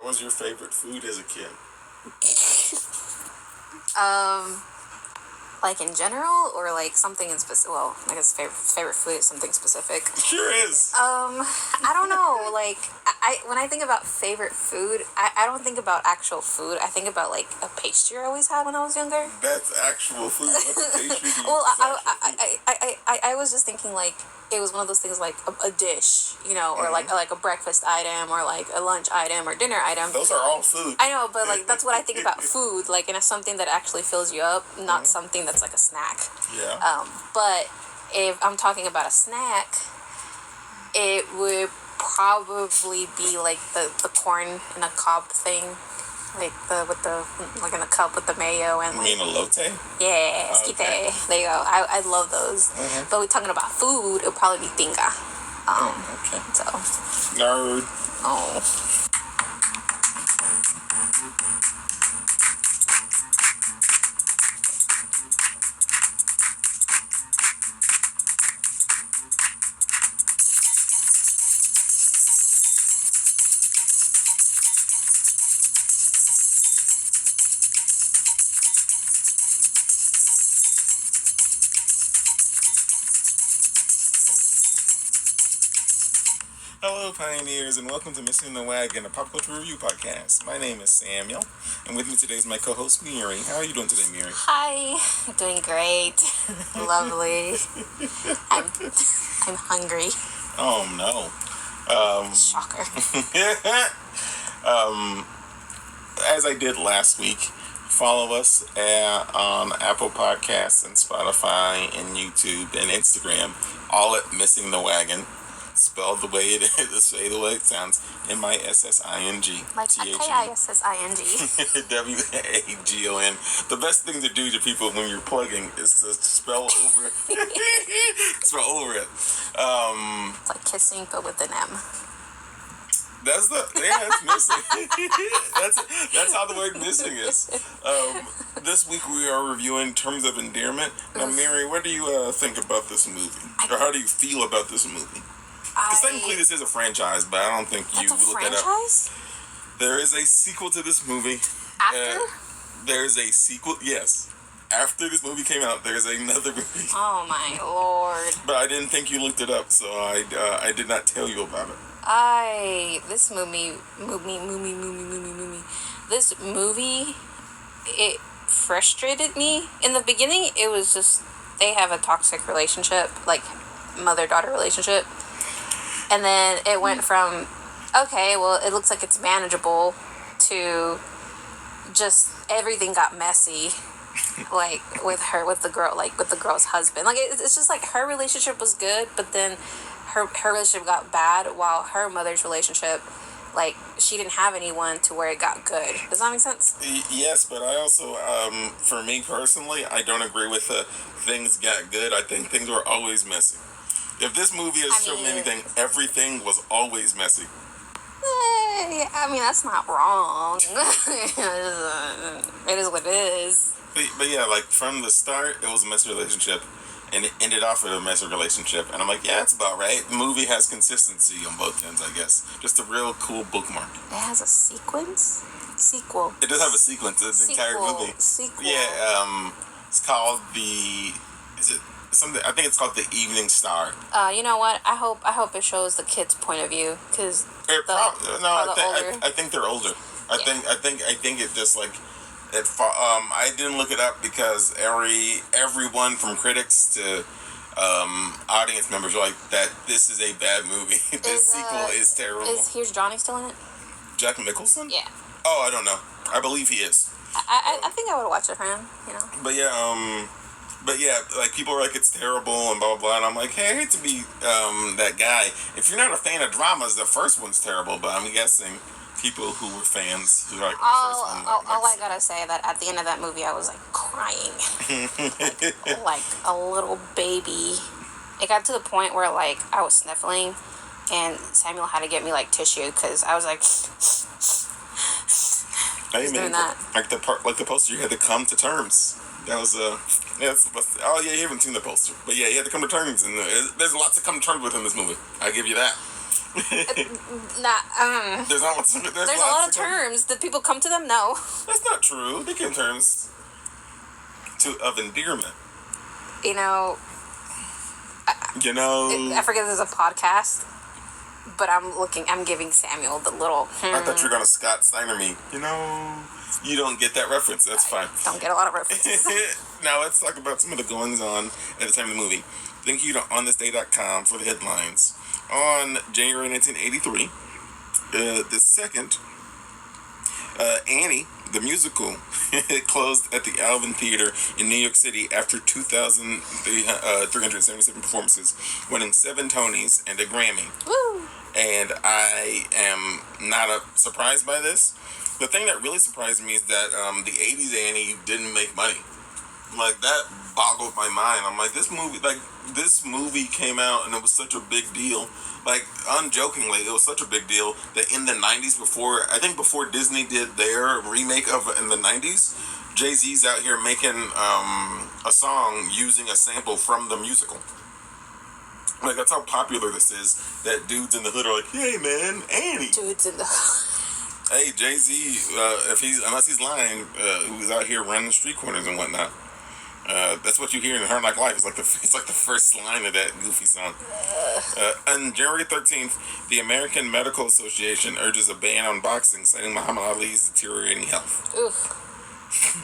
was your favorite food as a kid? Like in general, or like something in specific? Well, I guess favorite food is something specific. It sure is. I don't know. Like, when I think about favorite food, I don't think about actual food. I think about like a pastry I always had when I was younger. That's actual food. What's a pastry? Well, I was just thinking like it was one of those things like a dish, you know, or like a breakfast item, or like a lunch item, or dinner item. Those are all food. I know, but like that's what I think about food, like, and it's something that actually fills you up, not something that's like a snack. Yeah. But if I'm talking about a snack, it would probably be like the corn in a cob thing, like like in a cup with the mayo and. You mean elote? Yeah, esquite. Okay. There you go. I love those. But we're talking about food, it'll probably be tinga. Okay. So. Nerd. Oh. Hello, Pioneers, and welcome to Missing the Wagon, a pop culture review podcast. My name is Samuel, and with me today is my co-host, Miri. How are you doing today, Miri? Hi. I'm doing great. Lovely. I'm hungry. Oh, no. Shocker. As I did last week, follow us on Apple Podcasts and Spotify and YouTube and Instagram, all at Missing the Wagon. Spelled the way it is, say the way it sounds. MISSING. Like KISSING. WAGON. The best thing to do to people when you're plugging is to spell over it. Spell over it. It's like kissing, but with an M. That's missing. that's how the word missing is. This week we are reviewing Terms of Endearment. Now, Miri, what do you think about this movie? Or how do you feel about this movie? Because technically this is a franchise, but I don't think you look it up. There is a sequel to this movie. After? There's a sequel, yes. After this movie came out, there's another movie. Oh my lord. But I didn't think you looked it up, so I did not tell you about it. This movie, it frustrated me. In the beginning, it was just, they have a toxic relationship, like mother-daughter relationship. And then it went from, okay, well, it looks like it's manageable, to just everything got messy, like with the girl's husband. Like it's just like her relationship was good, but then her relationship got bad, while her mother's relationship, like, she didn't have anyone to where it got good. Does that make sense? Yes, but I also, for me personally, I don't agree with the things got good. I think things were always messy. If this movie has shown me anything, everything was always messy. I mean, that's not wrong. It is what it is. But yeah, like, from the start, it was a messy relationship, and it ended off with a messy relationship. And I'm like, yeah, that's about right. The movie has consistency on both ends, I guess. Just a real cool bookmark. It has a sequel. It does have a sequence. The entire movie. Sequel. Yeah, it's called something. I think it's called The Evening Star. You know what? I hope it shows the kid's point of view, because I think they're older. I think it just like it. I didn't look it up because everyone from critics to audience members are like that. This is a bad movie. This sequel is terrible. Is Here's Johnny still in it? Jack Nicholson? Yeah. Oh, I don't know. I believe he is. I think I would watch it for him. You know. But yeah, like, people are like, it's terrible and blah, blah, blah. And I'm like, hey, I hate to be that guy. If you're not a fan of dramas, the first one's terrible. But I'm guessing people who were fans who like the first one. All I gotta say that at the end of that movie, I was like crying. like a little baby. It got to the point where like I was sniffling, and Samuel had to get me like tissue, because I was like doing that. Like the poster, you had to come to terms. That was you haven't seen the poster, but yeah, you had to come to terms, and there's lots to come to terms with in this movie. I give you that. There's not. There's a lot of terms. Did people come to them? No. That's not true. They came terms of endearment. You know. I forget there's a podcast, but I'm giving Samuel the little. I thought you were gonna Scott Steiner me. You don't get that reference. That's fine. Don't get a lot of references. Now let's talk about some of the goings on at the time of the movie. Thank you to onthisday.com for the headlines. On January 1983, the second, Annie, the musical, closed at the Alvin Theater in New York City after 2,377 performances, winning 7 Tonys and a Grammy. Woo! And I am not surprised by this. The thing that really surprised me is that the 80s Annie didn't make money. Like, that boggled my mind. I'm like, this movie came out and it was such a big deal. Like, unjokingly, it was such a big deal that in the 90s, before Disney did their remake of it in the 90s, Jay-Z's out here making a song using a sample from the musical. Like, that's how popular this is, that dudes in the hood are like, hey, man, Annie. Dudes in the hood. Hey, Jay-Z, unless he's lying, who's out here running the street corners and whatnot. That's what you hear in Hard Knock Life. It's like the first line of that goofy song. On January 13th, the American Medical Association urges a ban on boxing, citing Muhammad Ali's deteriorating health. Oof.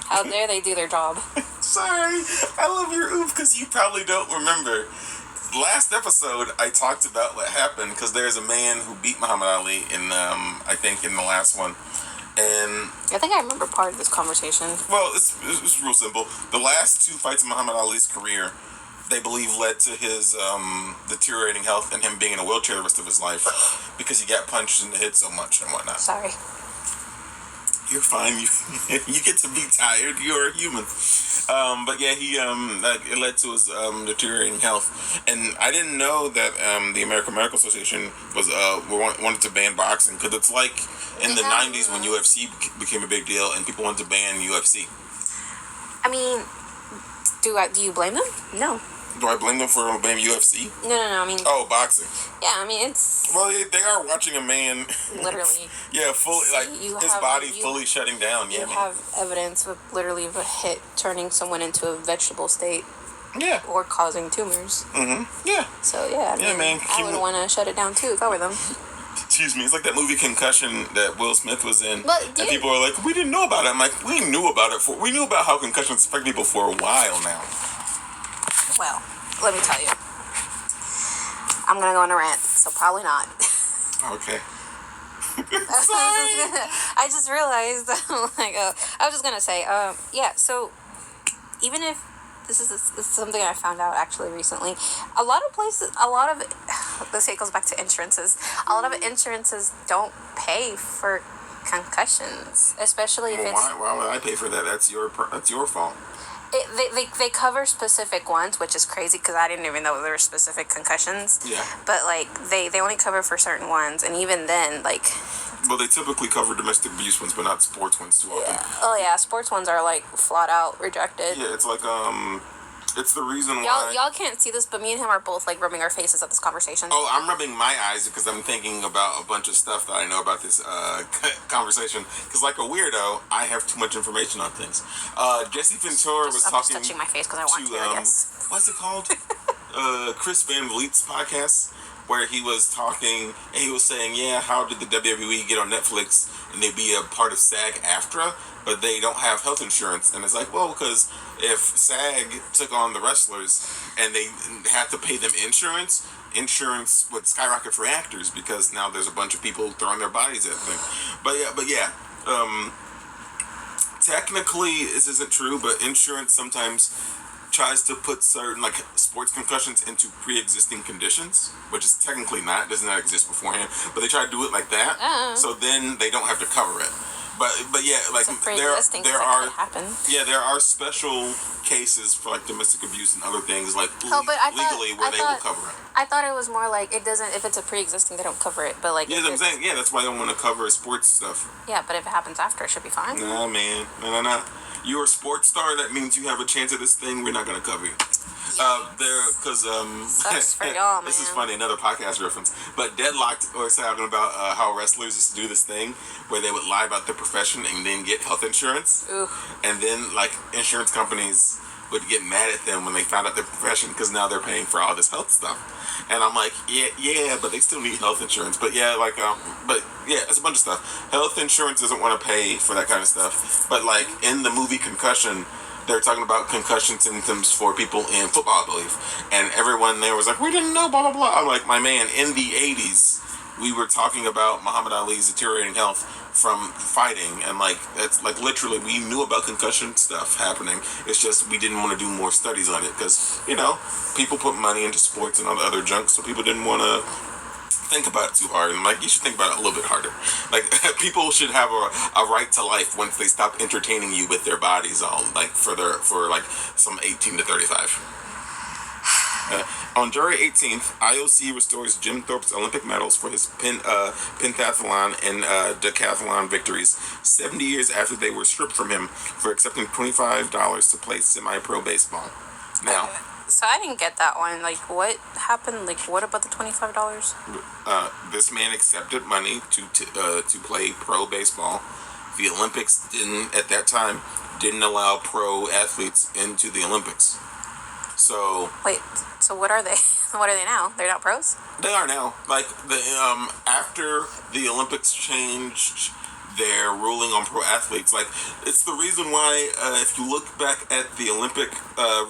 How dare they do their job? Sorry, I love your oof because you probably don't remember. Last episode, I talked about what happened because there's a man who beat Muhammad Ali in the last one. And I think I remember part of this conversation. Well, it's real simple. The last 2 fights in Muhammad Ali's career, they believe led to his deteriorating health and him being in a wheelchair the rest of his life because he got punched in the head so much and whatnot. Sorry. You're fine. You get to be tired. You're a human. But yeah, it led to his deteriorating health. And I didn't know that the American Medical Association wanted to ban boxing because it's like in the 90s when UFC became a big deal and people wanted to ban UFC. I mean, do you blame them? No. Do I blame them for banning UFC? No. I mean. Oh, boxing. Yeah, I mean it's. Well, they are watching a man. Literally. Yeah, fully his body fully shutting down. Yeah. You have evidence of literally of a hit turning someone into a vegetable state. Yeah. Or causing tumors. Mm-hmm. Yeah. So yeah, I would want to shut it down too if I were them. Excuse me, it's like that movie Concussion that Will Smith was in. But and people are like, we didn't know about it. I'm like, we knew about it we knew about how concussions affect people for a while now. Well, let me tell you. I'm going to go on a rant, so probably not. Okay. I just realized, I was just going to say, so even if this is something I found out actually recently, a lot of this goes back to insurances. A lot of insurances don't pay for concussions, especially if it's... Why would I pay for that? That's your fault. They cover specific ones, which is crazy because I didn't even know there were specific concussions. Yeah. But they only cover for certain ones, and even then Well, they typically cover domestic abuse ones, but not sports ones too often. Oh yeah, sports ones are flat out rejected. Yeah, it's it's the reason why... Y'all can't see this, but me and him are both rubbing our faces at this conversation. Oh, I'm rubbing my eyes because I'm thinking about a bunch of stuff that I know about this conversation. Because like a weirdo, I have too much information on things. Jesse Ventura was talking... I'm just touching my face because I want to, I guess. What's it called? Chris Van Vliet's podcast, where he was talking and he was saying, yeah, how did the WWE get on Netflix and they be a part of SAG-AFTRA, but they don't have health insurance? And it's like, well, because if SAG took on the wrestlers and they had to pay them insurance would skyrocket for actors because now there's a bunch of people throwing their bodies at them. But yeah, technically this isn't true, but insurance sometimes tries to put certain sports concussions into pre-existing conditions, which is technically does not exist beforehand, but they try to do it like that, so then they don't have to cover it. But yeah, there are special cases for domestic abuse and other things legally where they will cover it. I thought it was more it doesn't, if it's a pre-existing, they don't cover it, but yeah, I'm saying, yeah, that's why I don't want to cover sports stuff. Yeah, but if it happens after, it should be fine. Nah, man, no. you're a sports star, that means you have a chance at this thing. We're not gonna cover you. Sucks for y'all, man. This is funny, another podcast reference. But Deadlocked was talking about how wrestlers used to do this thing where they would lie about their profession and then get health insurance. Ooh. And then, like, insurance companies would get mad at them when they found out their profession because now they're paying for all this health stuff. And I'm like, yeah, but they still need health insurance. But yeah, it's a bunch of stuff. Health insurance doesn't want to pay for that kind of stuff. But like in the movie Concussion, they're talking about concussion symptoms for people in football, I believe. And everyone there was like, we didn't know, blah, blah, blah. I'm like, my man, in the 80s, we were talking about Muhammad Ali's deteriorating health from fighting. And like, that's like literally, we knew about concussion stuff happening. It's just we didn't want to do more studies on it because, you know, people put money into sports and all the other junk, so people didn't want to think about it too hard. And like, you should think about it a little bit harder. Like, people should have a right to life once they stop entertaining you with their bodies all like for like some 18 to 35. On January 18th, IOC restores Jim Thorpe's Olympic medals for his pentathlon and decathlon victories 70 years after they were stripped from him for accepting $25 to play semi-pro baseball. Now, so I didn't get that one. Like, what happened? Like, what about the $25? This man accepted money to play pro baseball. The Olympics at that time didn't allow pro athletes into the Olympics. So wait, so what are they? What are they now? They're not pros? They are now. Like the after the Olympics changed their ruling on pro athletes, like it's the reason why if you look back at the Olympic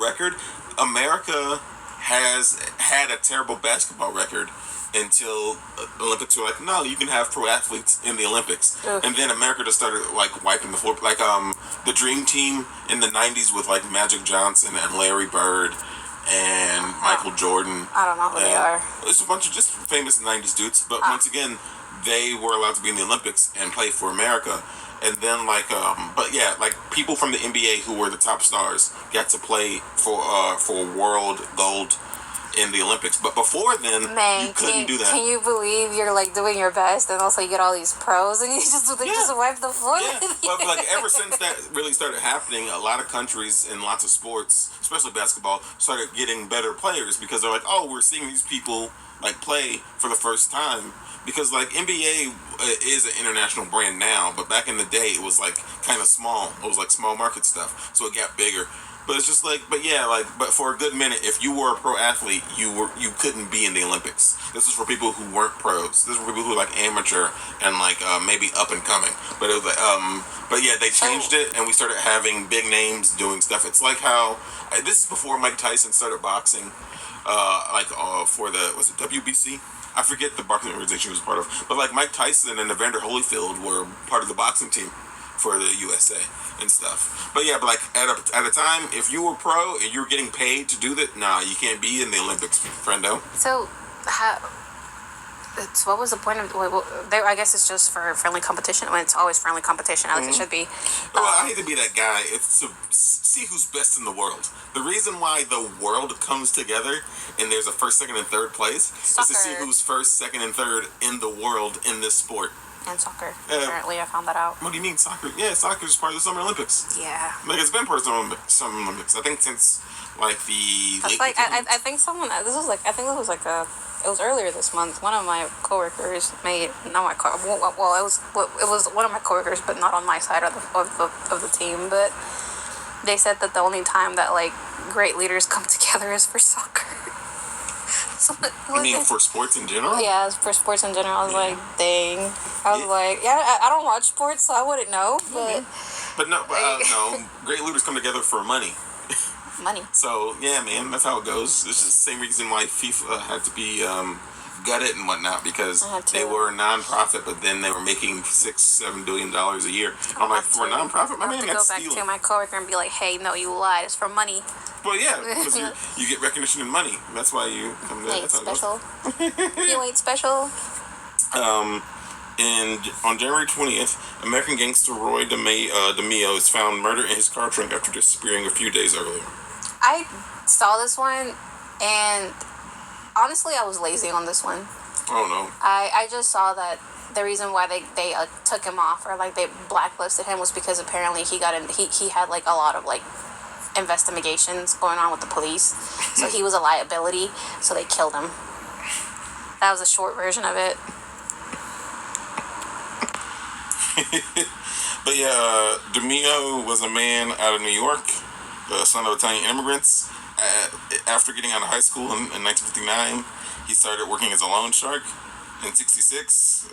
record, America has had a terrible basketball record until the Olympics were like, no, you can have pro athletes in the Olympics. Ugh. And then America just started like wiping the floor. Like the Dream Team in the 90s with like Magic Johnson and Larry Bird and Michael Jordan. I don't know who they are. It's a bunch of just famous 90s dudes. But once again, they were allowed to be in the Olympics and play for America. And then like, but yeah, like people from the NBA who were the top stars got to play for world gold in the Olympics. But before then, man, you couldn't do that. Can you believe you're like doing your best and also you get all these pros and you just wipe the floor? Yeah, but like ever since that really started happening, a lot of countries in lots of sports, especially basketball, started getting better players because they're like, oh, we're seeing these people like play for the first time. Because like NBA is an international brand now, but back in the day it was like kind of small. It was like small market stuff, so it got bigger. But it's just like, but for a good minute, if you were a pro athlete, you couldn't be in the Olympics. This was for people who weren't pros. This was for people who were like amateur and like maybe up and coming. But it was like, but yeah, they changed it and we started having big names doing stuff. It's like how this is before Mike Tyson started boxing, for was it WBC? I forget the boxing organization he was part of. But like Mike Tyson and Evander Holyfield were part of the boxing team for the USA and stuff. But yeah, but like at a time, if you were pro and you were getting paid to do that, nah, you can't be in the Olympics, friendo. So, what was the point of? I guess it's just for friendly competition. When it's always friendly competition, at least it should be. Well, I hate to be that guy. It's to see who's best in the world. The reason why the world comes together and there's a first, second, and third place is to see who's first, second, and third in the world in this sport. And soccer. Apparently, I found that out. What do you mean soccer? Yeah, soccer is part of the Summer Olympics. Yeah. Like it's been part of the Summer Olympics. I think since like the. That's like I think someone. This was like it was earlier this month. One of my coworkers made it was one of my coworkers, but not on my side of the team. But they said that the only time that like great leaders come together is for soccer. I mean, for sports in general? Yeah, for sports in general. I was like, dang. I was like, I don't watch sports, so I wouldn't know. But no, great leaders come together for money. Money. So, yeah, man, that's how it goes. It's just the same reason why FIFA had to be gutted and whatnot, because they were a non-profit, but then they were making $6-7 billion a year. I'm like, for a non-profit, my man, that's stealing. I have to go back to my coworker and be like, hey, no, you lied. It's for money. Well, yeah, because you get recognition in money. That's why you come there. You ain't special. You ain't special. And on January 20th, American gangster Roy DeMeo is found murdered in his car trunk after disappearing a few days earlier. I saw this one, and honestly, I was lazy on this one. Oh, no. I just saw that the reason why they took him off or like they blacklisted him was because apparently he had like a lot of like investigations going on with the police, so he was a liability, so they killed him. That was a short version of it. But yeah, DeMeo was a man out of New York, the son of Italian immigrants. After getting out of high school in 1959, he started working as a loan shark. In 1966,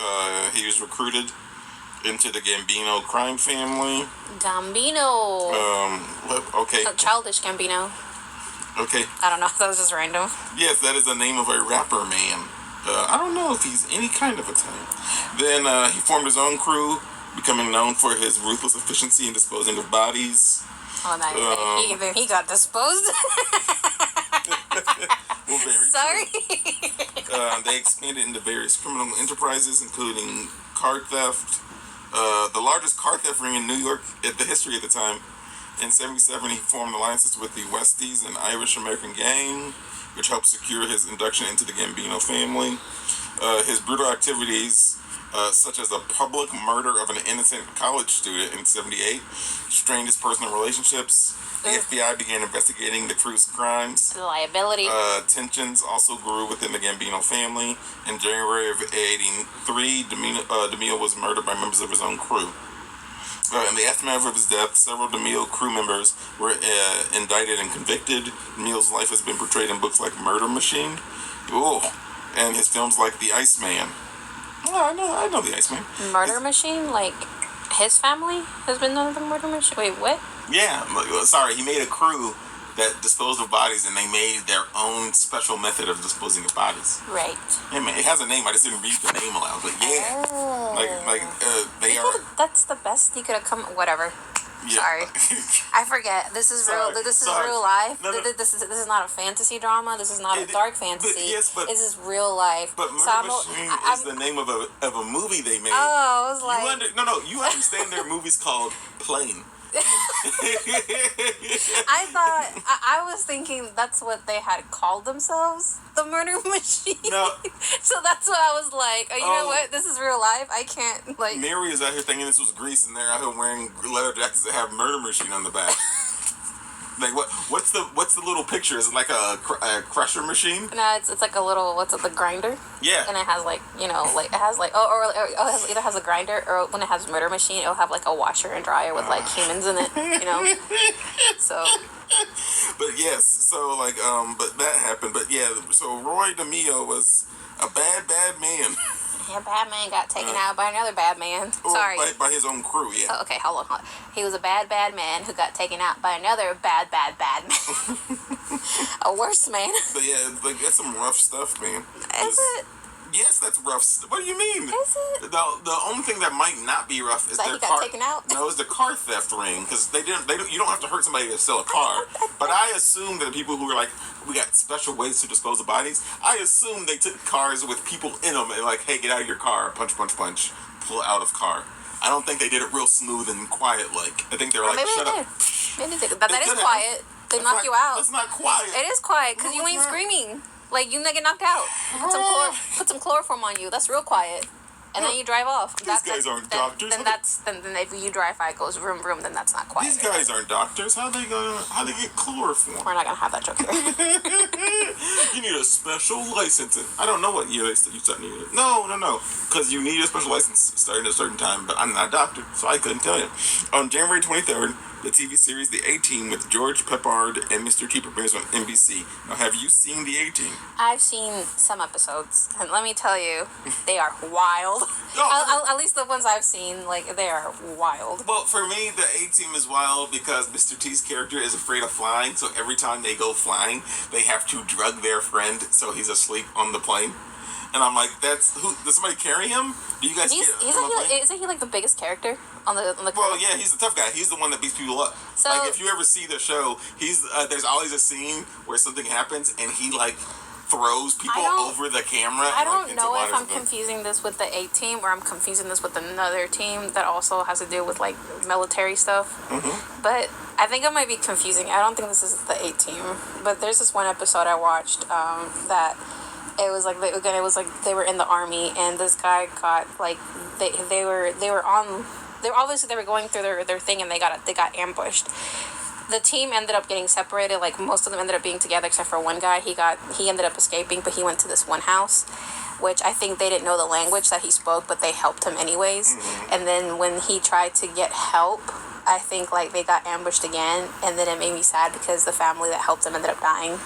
he was recruited into the Gambino crime family. Gambino. Okay. Childish Gambino. Okay. I don't know. That was just random. Yes, that is the name of a rapper man. I don't know if he's any kind of Italian. Then he formed his own crew, becoming known for his ruthless efficiency in disposing of bodies. Oh, nice. Then he got disposed. Well, very Sorry. They expanded into various criminal enterprises, including car theft. The largest car theft ring in New York at the history at the time. In 1977, he formed alliances with the Westies, an Irish-American gang, which helped secure his induction into the Gambino family. His brutal activities, such as the public murder of an innocent college student in 1978, strained his personal relationships. The FBI began investigating the crew's crimes. The liability. Tensions also grew within the Gambino family. In January of 1983, DeMeo was murdered by members of his own crew. In the aftermath of his death, several DeMeo crew members were indicted and convicted. DeMeo's life has been portrayed in books like Murder Machine, and his films like The Iceman. Oh, I know The Iceman. Murder Machine? Like, his family has been known as the Murder Machine? Wait, what? Yeah, sorry, he made a crew that disposed of bodies, and they made their own special method of disposing of bodies. Right. Yeah, man, it has a name. I just didn't read the name aloud, but yeah. They are... That's the best he could have come... Whatever. Yeah. Sorry. I forget. This is real. This is real life. No. This is not a fantasy drama. This is not a dark fantasy. But this is real life. But Murder Machine is the name of a movie they made. Oh, I was like... You understand there are movies called Plane. I was thinking that's what they had called themselves, the Murder Machine. No. So that's why I was like, you know what? This is real life. I can't like. Miri is out here thinking this was Greece, and they're out here wearing leather jackets that have Murder Machine on the back. Like what's the little picture? Is it like a crusher machine? No, it's like a little the grinder? Yeah. And it has like it has like it either has a grinder or when it has Murder Machine it'll have like a washer and dryer with like humans in it, So. But yes, so but that happened. But yeah, so Roy DeMeo was a bad man. Yeah, bad man got taken out by another bad man. Sorry. By his own crew, yeah. Oh, okay, hold on. He was a bad man who got taken out by another bad man. A worse man. But yeah, that's some rough stuff, man. Is it? Yes, that's rough. What do you mean? Is it? The only thing that might not be rough is that their he got taken out? No, it's the car theft ring, because you don't have to hurt somebody to steal a car. But I assume that the people who were like, we got special ways to dispose of bodies, I assume they took cars with people in them and like, hey, get out of your car, punch, pull out of car. I don't think they did it real smooth and quiet like. I think they were like, shut up. Maybe they did. But that is quiet. They knock you out. That's not quiet. It is quiet because you ain't screaming. Like, you get knocked out. Put some chloroform on you. That's real quiet. And then you drive off. These guys aren't doctors. Then if you drive by, it goes vroom, vroom, then that's not quiet. These guys aren't doctors. How they get chloroform? We're not going to have that joke here. You need a special license. I don't know what year you started needing it. No. Because you need a special license starting at a certain time, but I'm not a doctor, so I couldn't tell you. On January 23rd, the TV series The A-Team with George Peppard and Mr. T premieres on NBC. Now, have you seen The A-Team? I've seen some episodes, and let me tell you, they are wild. At least the ones I've seen, they are wild. Well, for me, The A-Team is wild because Mr. T's character is afraid of flying, so every time they go flying, they have to drug their friend so he's asleep on the plane. And I'm like, does somebody carry him? Do you guys isn't he the biggest character on the Well, yeah, he's the tough guy. He's the one that beats people up. So, if you ever see the show, there's always a scene where something happens and he throws people over the camera. I don't know if I'm confusing this with the A-Team or I'm confusing this with another team that also has to do with military stuff. Mm-hmm. But I think I might be confusing. I don't think this is the A-Team. But there's this one episode I watched that It was like they were in the army, and this guy got like they were obviously they were going through their thing, and they got ambushed. The team ended up getting separated. Like most of them ended up being together except for one guy. He ended up escaping, but he went to this one house, which I think they didn't know the language that he spoke, but they helped him anyways. Mm-hmm. And then when he tried to get help, I think like they got ambushed again, and then it made me sad because the family that helped him ended up dying.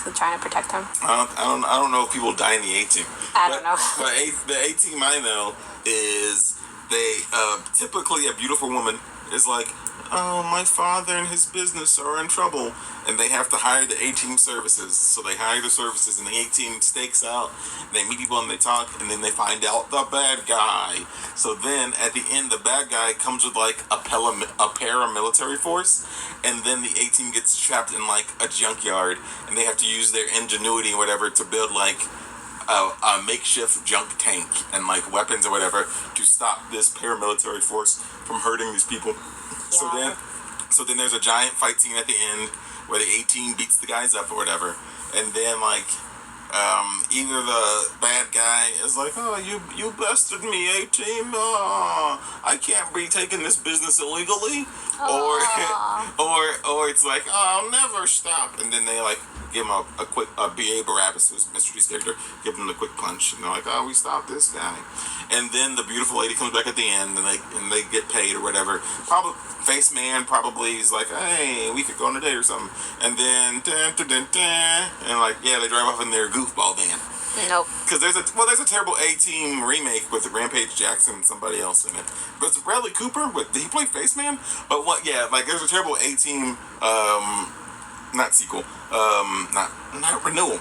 So trying to protect him. I don't know if people die in the A-Team. I don't know. But the A-Team I know is they typically a beautiful woman is like, oh, my father and his business are in trouble, and they have to hire the A-Team services. So they hire the services, and the A-Team stakes out, and they meet people, and they talk, and then they find out the bad guy. So then, at the end, the bad guy comes with, like, a paramilitary force, and then the A-Team gets trapped in, like, a junkyard, and they have to use their ingenuity and whatever to build, like, a makeshift junk tank and, like, weapons or whatever to stop this paramilitary force from hurting these people. Yeah. So then there's a giant fight scene at the end where the A-Team beats the guys up or whatever, and then like either the bad guy is like, oh, you bested me, A-Team, I can't be taking this business illegally, or it's like, oh, I'll never stop, and then they like give him a quick B.A. Barabbas, who's Mr. D's character, give him a quick punch, and they're like, oh, we stopped this guy. And then the beautiful lady comes back at the end, and they get paid or whatever. Probably Face Man probably is like, hey, we could go on a date or something. And then and like, yeah, they drive off in their goofball van. Nope. Because there's a terrible A-Team remake with Rampage Jackson and somebody else in it. But it's Bradley Cooper. Did he play Face Man? But what? Yeah, like there's a terrible A-Team not sequel, not renewal,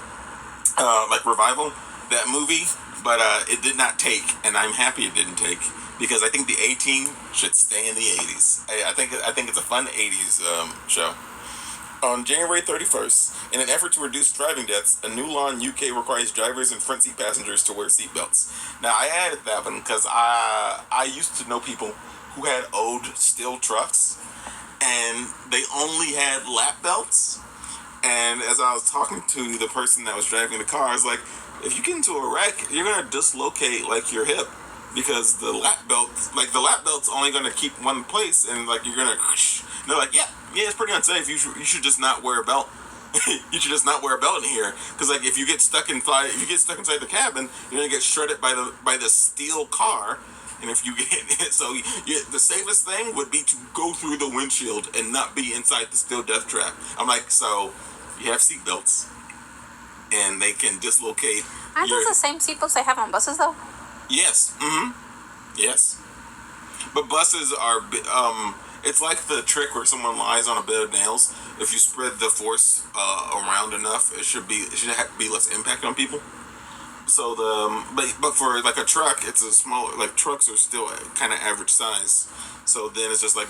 like revival, that movie, but it did not take, and I'm happy it didn't take, because I think the A-Team should stay in the 80s. I think it's a fun 80s show. On January 31st, in an effort to reduce driving deaths, a new law in UK requires drivers and front seat passengers to wear seatbelts. Now, I added that one because I used to know people who had old steel trucks, and they only had lap belts. And as I was talking to the person that was driving the car, I was like, if you get into a wreck, you're going to dislocate, like, your hip. Because the lap belt's only going to keep one place, and, like, you're going to... They're like, yeah, it's pretty unsafe. You should just not wear a belt. You should just not wear a belt in here. Because, like, if you get stuck inside the cabin, you're going to get shredded by the steel car. And if you get... So, the safest thing would be to go through the windshield and not be inside the steel death trap. I'm like, so... You have seatbelts, and they can dislocate. Aren't those the same seatbelts they have on buses, though? Yes. Mm-hmm. Yes. But buses are, it's like the trick where someone lies on a bed of nails. If you spread the force around enough, it should be less impact on people. So but for like a truck, it's a smaller. Like trucks are still kind of average size. So then it's just like,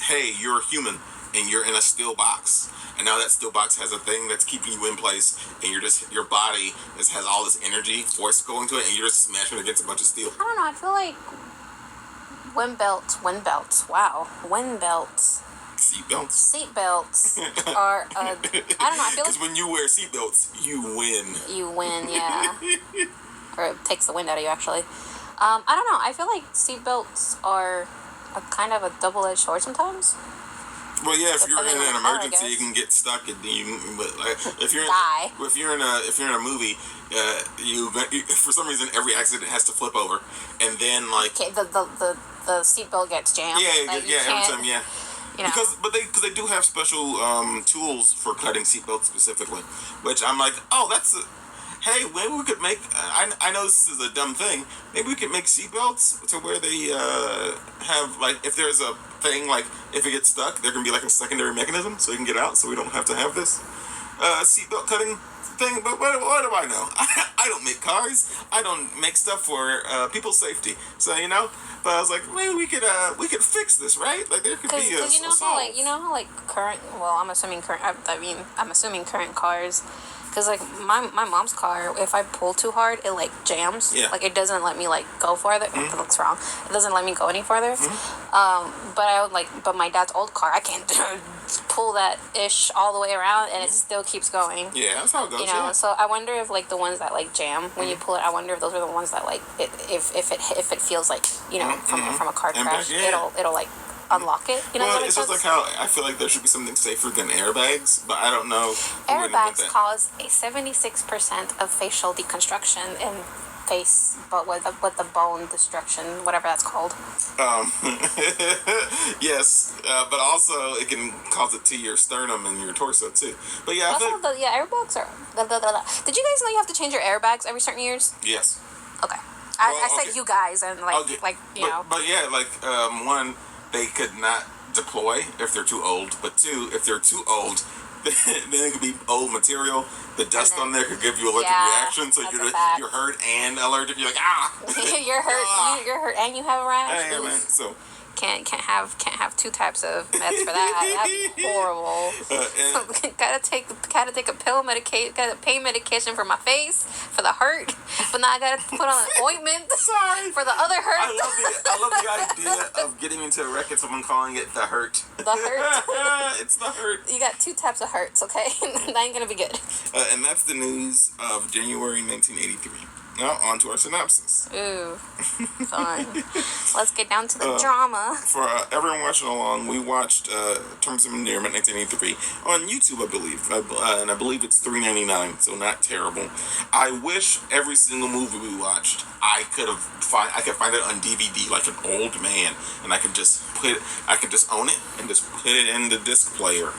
hey, you're a human, and you're in a steel box. And now that steel box has a thing that's keeping you in place, and your body has all this energy, force going to it, and you're just smashing against a bunch of steel. I don't know, I feel like wind belts, wow, wind belts. Seatbelts are, I don't know, I feel like... Because when you wear seatbelts, you win. You win, yeah. Or it takes the wind out of you, actually. I don't know, I feel like seatbelts are a kind of a double-edged sword sometimes. Well, yeah, if you're in an emergency, you can get stuck, and if you're in a movie, you for some reason every accident has to flip over, and then like the seatbelt gets jammed. Yeah, like, every time, yeah. You know. Because they do have special tools for cutting seatbelts specifically, which I'm like, oh, hey, maybe we could make... I know this is a dumb thing. Maybe we could make seatbelts to where they have, like, if there's a thing, like, if it gets stuck, there can be, like, a secondary mechanism so you can get out, so we don't have to have this seatbelt cutting thing. But what do I know? I don't make cars. I don't make stuff for people's safety. So, you know? But I was like, maybe we could fix this, right? Like, there could be a... Because you know how current... Well, I'm assuming current cars Because, like, my mom's car, if I pull too hard, it, like, jams. Yeah. Like, it doesn't let me, like, go farther. Mm-hmm. That's wrong. It doesn't let me go any farther. Mm-hmm. But I would, like, but my dad's old car, I can't pull that ish all the way around, and it still keeps going. Yeah, that's how it goes. You know, yeah. so I wonder if, like, the ones that, like, jam when you pull it, I wonder if those are the ones that, like, if it feels like, you know, from a car crash, it'll like unlock it. You know, well, it's just like how I feel like there should be something safer than airbags, but I don't know. Airbags cause a 76% of facial deconstruction in face, but with the bone destruction, whatever that's called. Yes, but also it can cause it to your sternum and your torso too. But yeah, Also, airbags are. Did you guys know you have to change your airbags every certain years? yes. Okay. Well, I said okay. you guys and like you know. But yeah, like one, they could not deploy if they're too old. But two, if they're too old, then it could be old material. The dust on there could give you allergic reaction, so you're hurt and allergic. You're like you're hurt. Ah. You're hurt and you have a rash. Hey, man. So can't have two types of meds for that. That'd be horrible. gotta take a pill medication, got a pain medication for my face for the hurt, but now I gotta put on an ointment. Sorry. For the other hurt. I love the idea of getting into a wreck and someone calling it the hurt. The hurt. It's the hurt. You got two types of hurts, okay? That ain't gonna be good. And that's the news of January 1983. Now, on to our synopsis. Ooh, fun. Let's get down to the drama. For everyone watching along, we watched Terms of Endearment 1983 on YouTube, I believe. And I believe it's $3.99, so not terrible. I wish every single movie we watched, I could find it on DVD like an old man, and I could just own it and just put it in the disc player.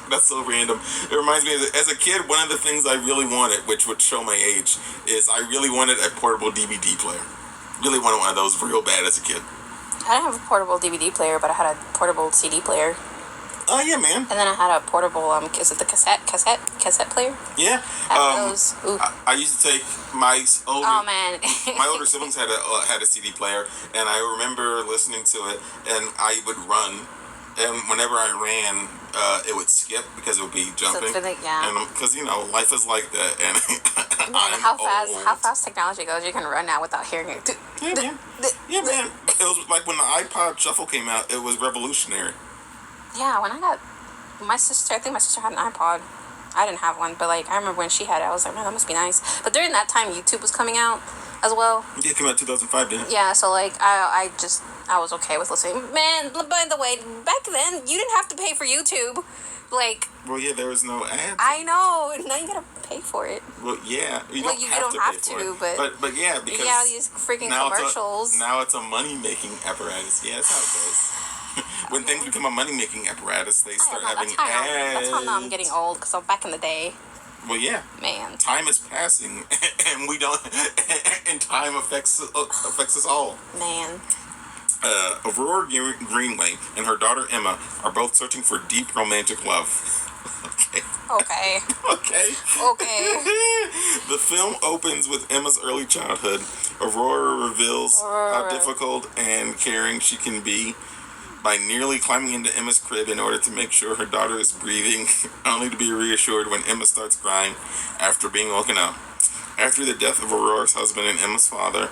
That's so random. It reminds me, as a kid, one of the things I really wanted, which would show my age, is I really wanted a portable DVD player. Really wanted one of those real bad as a kid. I didn't have a portable DVD player, but I had a portable CD player. Oh, yeah, man. And then I had a portable, is it the cassette player? Yeah. Those. Ooh. I used to take my older... Oh, man. my older siblings had a CD player, and I remember listening to it, and I would run. And whenever I ran, it would skip because it would be jumping. So yeah. And because life is like that. And how fast technology goes, you can run now without hearing it. Yeah, man. Yeah, man. It was like when the iPod Shuffle came out. It was revolutionary. Yeah, when I think my sister had an iPod. I didn't have one, but like I remember when she had it, I was like, man, that must be nice. But during that time, YouTube was coming out as well. Yeah, it came out 2005, didn't it? Yeah, so like I was okay with listening. Man, by the way, back then you didn't have to pay for YouTube. Like. Well, yeah, there was no ads. I know. Now you gotta pay for it. Well, yeah, you don't have to, but yeah, because yeah, these freaking commercials. Now it's a money making apparatus. Yeah, that's how it goes. When things become a money making apparatus, they start having ads. That's how now I'm getting old, because back in the day. Well, yeah. Man. Time is passing, and we don't. And time affects us all. Man. Aurora Greenway and her daughter Emma are both searching for deep romantic love. Okay. The film opens with Emma's early childhood. Aurora reveals how difficult and caring she can be by nearly climbing into Emma's crib in order to make sure her daughter is breathing, only to be reassured when Emma starts crying after being woken up. After the death of Aurora's husband and Emma's father,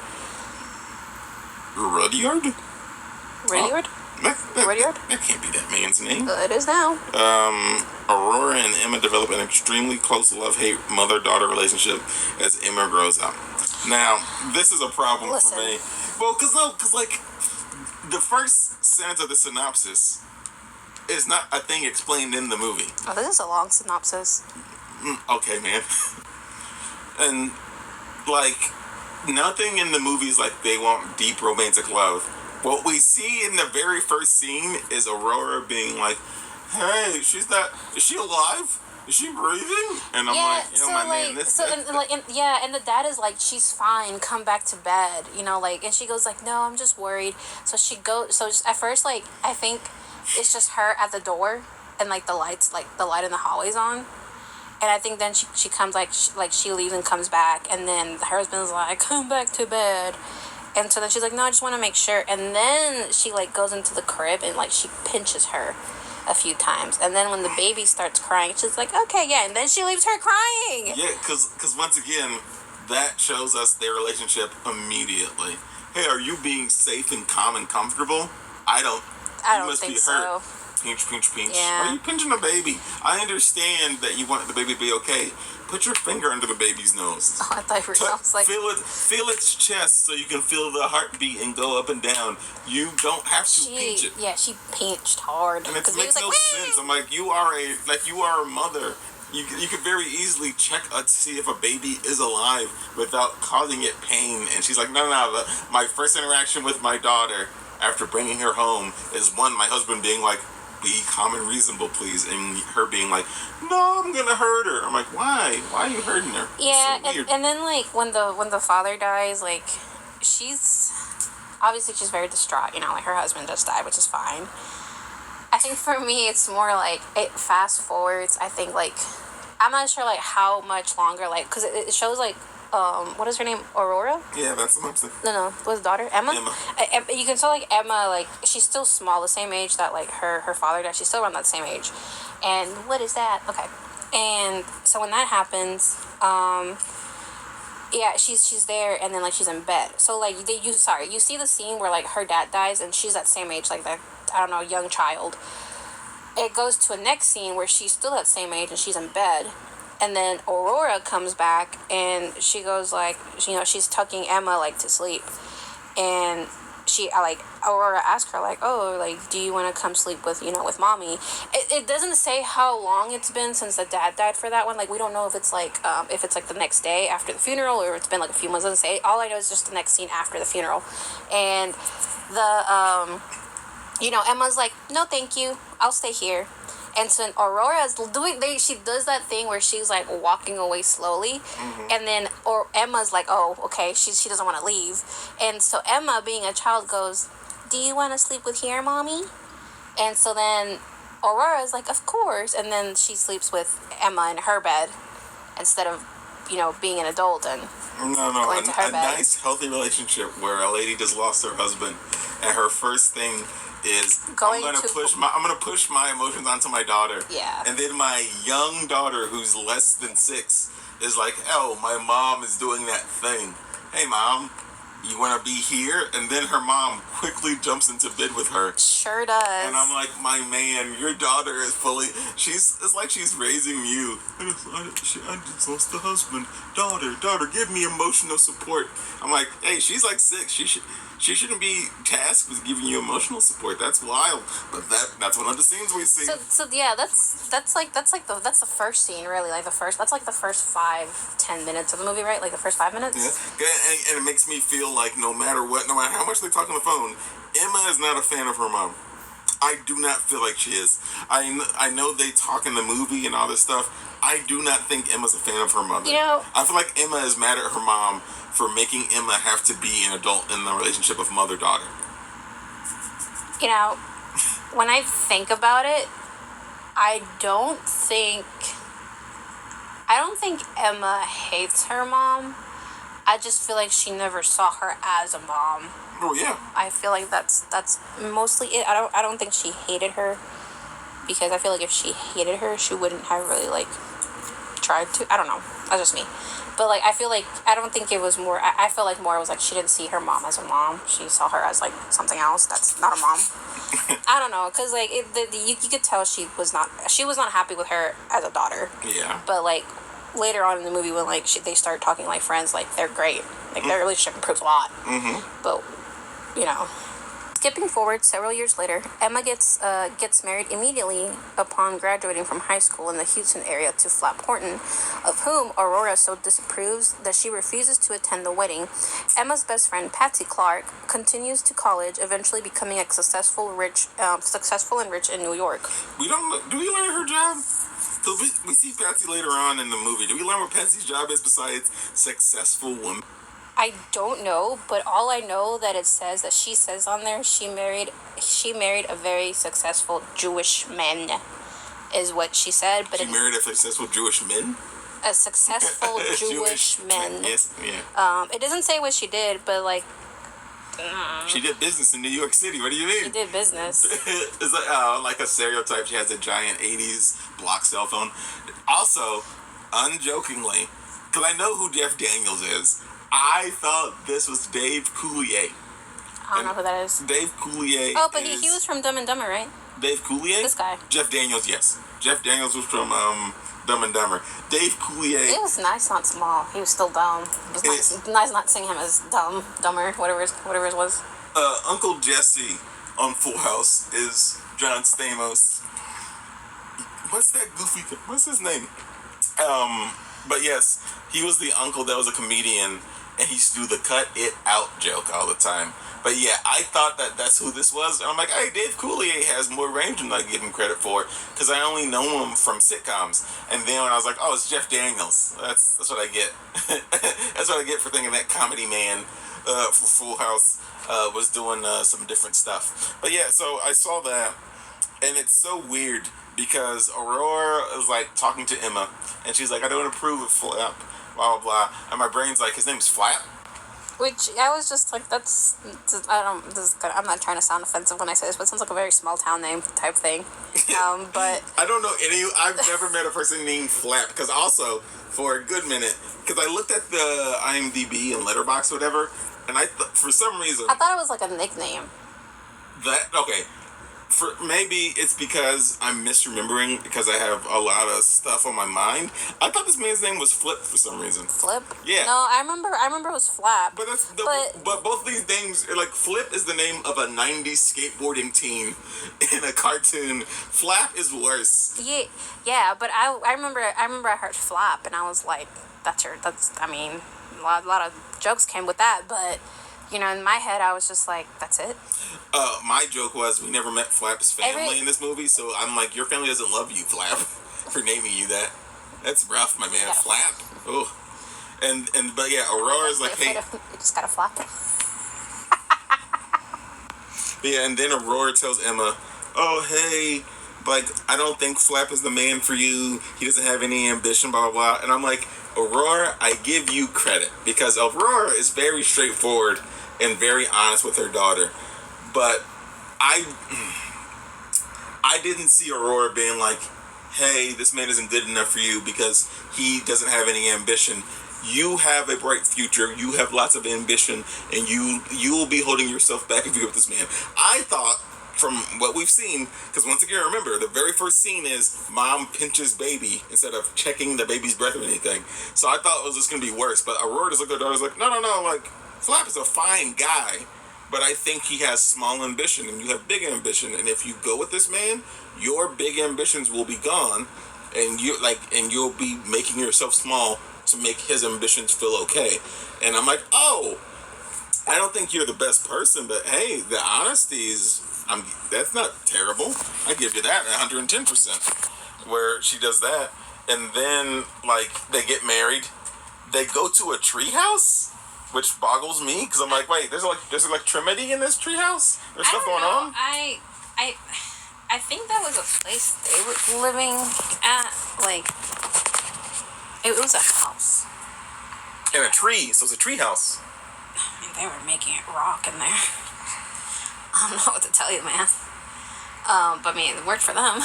Rudyard? Rudyard? That can't be that man's name. It is now. Aurora and Emma develop an extremely close love-hate mother-daughter relationship as Emma grows up. Now, this is a problem for me. Well, because like, the first sentence of the synopsis is not a thing explained in the movie. Oh, this is a long synopsis. Okay, man. And, like, nothing in the movies like they want deep romantic love. What we see in the very first scene is Aurora being like, hey, is she alive? Is she breathing? And I'm like, man, this... and the dad is like, she's fine, come back to bed, and she goes like, no, I'm just worried. So she goes, at first, like, I think it's just her at the door, and, like, the light in the hallway's on. And I think then she comes, she leaves and comes back, and then her husband's like, come back to bed. And so then she's like, no, I just want to make sure. And then she, like, goes into the crib and, like, she pinches her. a few times. And then when the baby starts crying, she's like, okay, yeah. And then she leaves her crying. Yeah, because once again, that shows us their relationship immediately. Hey, are you being safe and calm and comfortable? I don't think so. Pinch, pinch, pinch. Yeah. Why are you pinching a baby? I understand that you want the baby to be okay. Put your finger under the baby's nose. Oh, I thought you were like... Feel its chest so you can feel the heartbeat and go up and down. You don't have to pinch it. Yeah, she pinched hard. And it makes no sense. I'm like, you are a mother. You could very easily check to see if a baby is alive without causing it pain. And she's like, no. My first interaction with my daughter after bringing her home is one, my husband being like, be calm and reasonable, please, and her being like, no, I'm gonna hurt her. I'm like, why? Why are you hurting her? Yeah, so and then like when the father dies, like she's very distraught. You know, like her husband just died, which is fine. I think for me, it's more like it fast forwards. I think like I'm not sure like how much longer, like because it shows like what is her name, Aurora? Yeah, that's what I'm saying. No, what's the daughter? Emma. You can tell like Emma, like she's still small, the same age that like her father died. She's still around that same age. And what is that? Okay. And so when that happens, yeah, she's there, and then like she's in bed. So like you see the scene where like her dad dies, and she's that same age, like that, I don't know, young child. It goes to a next scene where she's still that same age and she's in bed. And then Aurora comes back, and she goes like, you know, she's tucking Emma like to sleep, and Aurora asks her like, oh, like, do you want to come sleep with mommy? It doesn't say how long it's been since the dad died for that one. Like, we don't know if it's like the next day after the funeral, or it's been like a few months. It doesn't say. All I know is just the next scene after the funeral, and the Emma's like, no, thank you, I'll stay here. And so Aurora's she does that thing where she's like walking away slowly, and then Emma's like, oh, okay, she doesn't want to leave, and so Emma, being a child, goes, do you want to sleep with here, mommy? And so then Aurora's like, of course, and then she sleeps with Emma in her bed instead of being an adult and going to her bed. Nice healthy relationship where a lady just lost her husband, and her first thing is I'm gonna push my emotions onto my daughter. Yeah. And then my young daughter, who's less than 6, is like, oh, my mom is doing that thing. Hey, mom, you want to be here? And then her mom quickly jumps into bed with her. Sure does. And I'm like, my man, your daughter is it's like she's raising you. I just lost the husband. Daughter, give me emotional support. I'm like, hey, she's like 6. She shouldn't be tasked with giving you emotional support. That's wild. But that's one of the scenes we see. So yeah, that's the first scene, really. Like that's like the first 5-10 minutes of the movie, right? Like the first 5 minutes. Yeah. And it makes me feel like no matter how much they talk on the phone, Emma is not a fan of her mom. I do not feel like she is. I know they talk in the movie and all this stuff. I do not think Emma's a fan of her mother. I feel like Emma is mad at her mom for making Emma have to be an adult in the relationship of mother-daughter. When I think about it, I don't think Emma hates her mom. I just feel like she never saw her as a mom. Oh yeah. I feel like that's mostly it. I don't think she hated her, because I feel like if she hated her, she wouldn't have really like tried to. I don't know. That's just me. But like, I don't think it was more. I feel like more it was like she didn't see her mom as a mom. She saw her as like something else. That's not a mom. I don't know, cause like you could tell she was not happy with her as a daughter. Yeah. But like later on in the movie, when like they start talking like friends, like they're great. Like their relationship improves a lot. But skipping forward several years later, Emma gets married immediately upon graduating from high school in the Houston area to Flap Horton, of whom Aurora so disapproves that she refuses to attend the wedding. Emma's best friend, Patsy Clark, continues to college, eventually becoming successful and rich in New York. Do we learn her job? Because we see Patsy later on in the movie. Do we learn what Patsy's job is besides successful woman? I don't know, but all I know that it says that she says on there she married a very successful Jewish man, is what she said. But she married a successful Jewish man? A successful Jewish man. Yes, yeah. It doesn't say what she did, but like She did business in New York City. What do you mean? She did business. It's like a stereotype. She has a giant 80s block cell phone. Also, unjokingly, because I know who Jeff Daniels is, I thought this was Dave Coulier. I don't know who that is. Dave Coulier. Oh, but he was from Dumb and Dumber, right? Dave Coulier? This guy. Jeff Daniels, yes. Jeff Daniels was from Dumb and Dumber. Dave Coulier. It was nice, not small. He was still dumb. It was nice not seeing him as dumber, whatever it was. Uncle Jesse on Full House is John Stamos. What's that goofy thing? What's his name? But yes, he was the uncle that was a comedian, and he used to do the cut it out joke all the time. But yeah, I thought that's who this was. And I'm like, hey, Dave Coulier has more range than I give him credit for, because I only know him from sitcoms. And then when I was like, oh, it's Jeff Daniels. That's what I get. That's what I get for thinking that comedy man for Full House was doing some different stuff. But yeah, so I saw that, and it's so weird because Aurora is like talking to Emma, and she's like, I don't approve of Flap, blah, blah, blah. And my brain's like, his name's Flap? Which I was just like, I'm not trying to sound offensive when I say this, but it sounds like a very small town name type thing. But I don't know I've never met a person named Flap, because also, for a good minute, because I looked at the IMDb and Letterboxd or whatever, and for some reason... I thought it was like a nickname. Maybe it's because I'm misremembering, because I have a lot of stuff on my mind. I thought this man's name was Flip for some reason. Flip? Yeah. No, I remember it was Flap. But both these names, like, Flip is the name of a 90s skateboarding team in a cartoon. Flap is worse. Yeah, but I remember I heard Flap, and I was like, I mean, a lot of jokes came with that, but... You know, in my head, I was just like, that's it. My joke was we never met Flap's family in this movie, so I'm like, your family doesn't love you, Flap, for naming you that. That's rough, my man. Flap. Oh. But yeah, Aurora's like, hey. You just gotta flap it. Yeah, and then Aurora tells Emma, oh, hey, like, I don't think Flap is the man for you. He doesn't have any ambition, blah, blah, blah. And I'm like, Aurora, I give you credit, because Aurora is very straightforward and very honest with her daughter. But I didn't see Aurora being like, hey, this man isn't good enough for you because he doesn't have any ambition. You have a bright future. You have lots of ambition, and you will be holding yourself back if you go with this man. I thought, from what we've seen, because once again, remember, the very first scene is mom pinches baby instead of checking the baby's breath or anything. So I thought it was just going to be worse. But Aurora just looked at her daughter, was like, no, like, Flap is a fine guy, but I think he has small ambition, and you have big ambition. And if you go with this man, your big ambitions will be gone, and you'll be making yourself small to make his ambitions feel okay. And I'm like, oh, I don't think you're the best person, but hey, the honesty is... that's not terrible. I give you that 110%. Where she does that, and then like they get married, they go to a treehouse, which boggles me because I'm like, wait, there's electricity in this treehouse. There's stuff going on. I think that was a place they were living at. Like, it was a house and a tree, so it's a treehouse. I mean, they were making it rock in there. I don't know what to tell you, man. But I mean, it worked for them.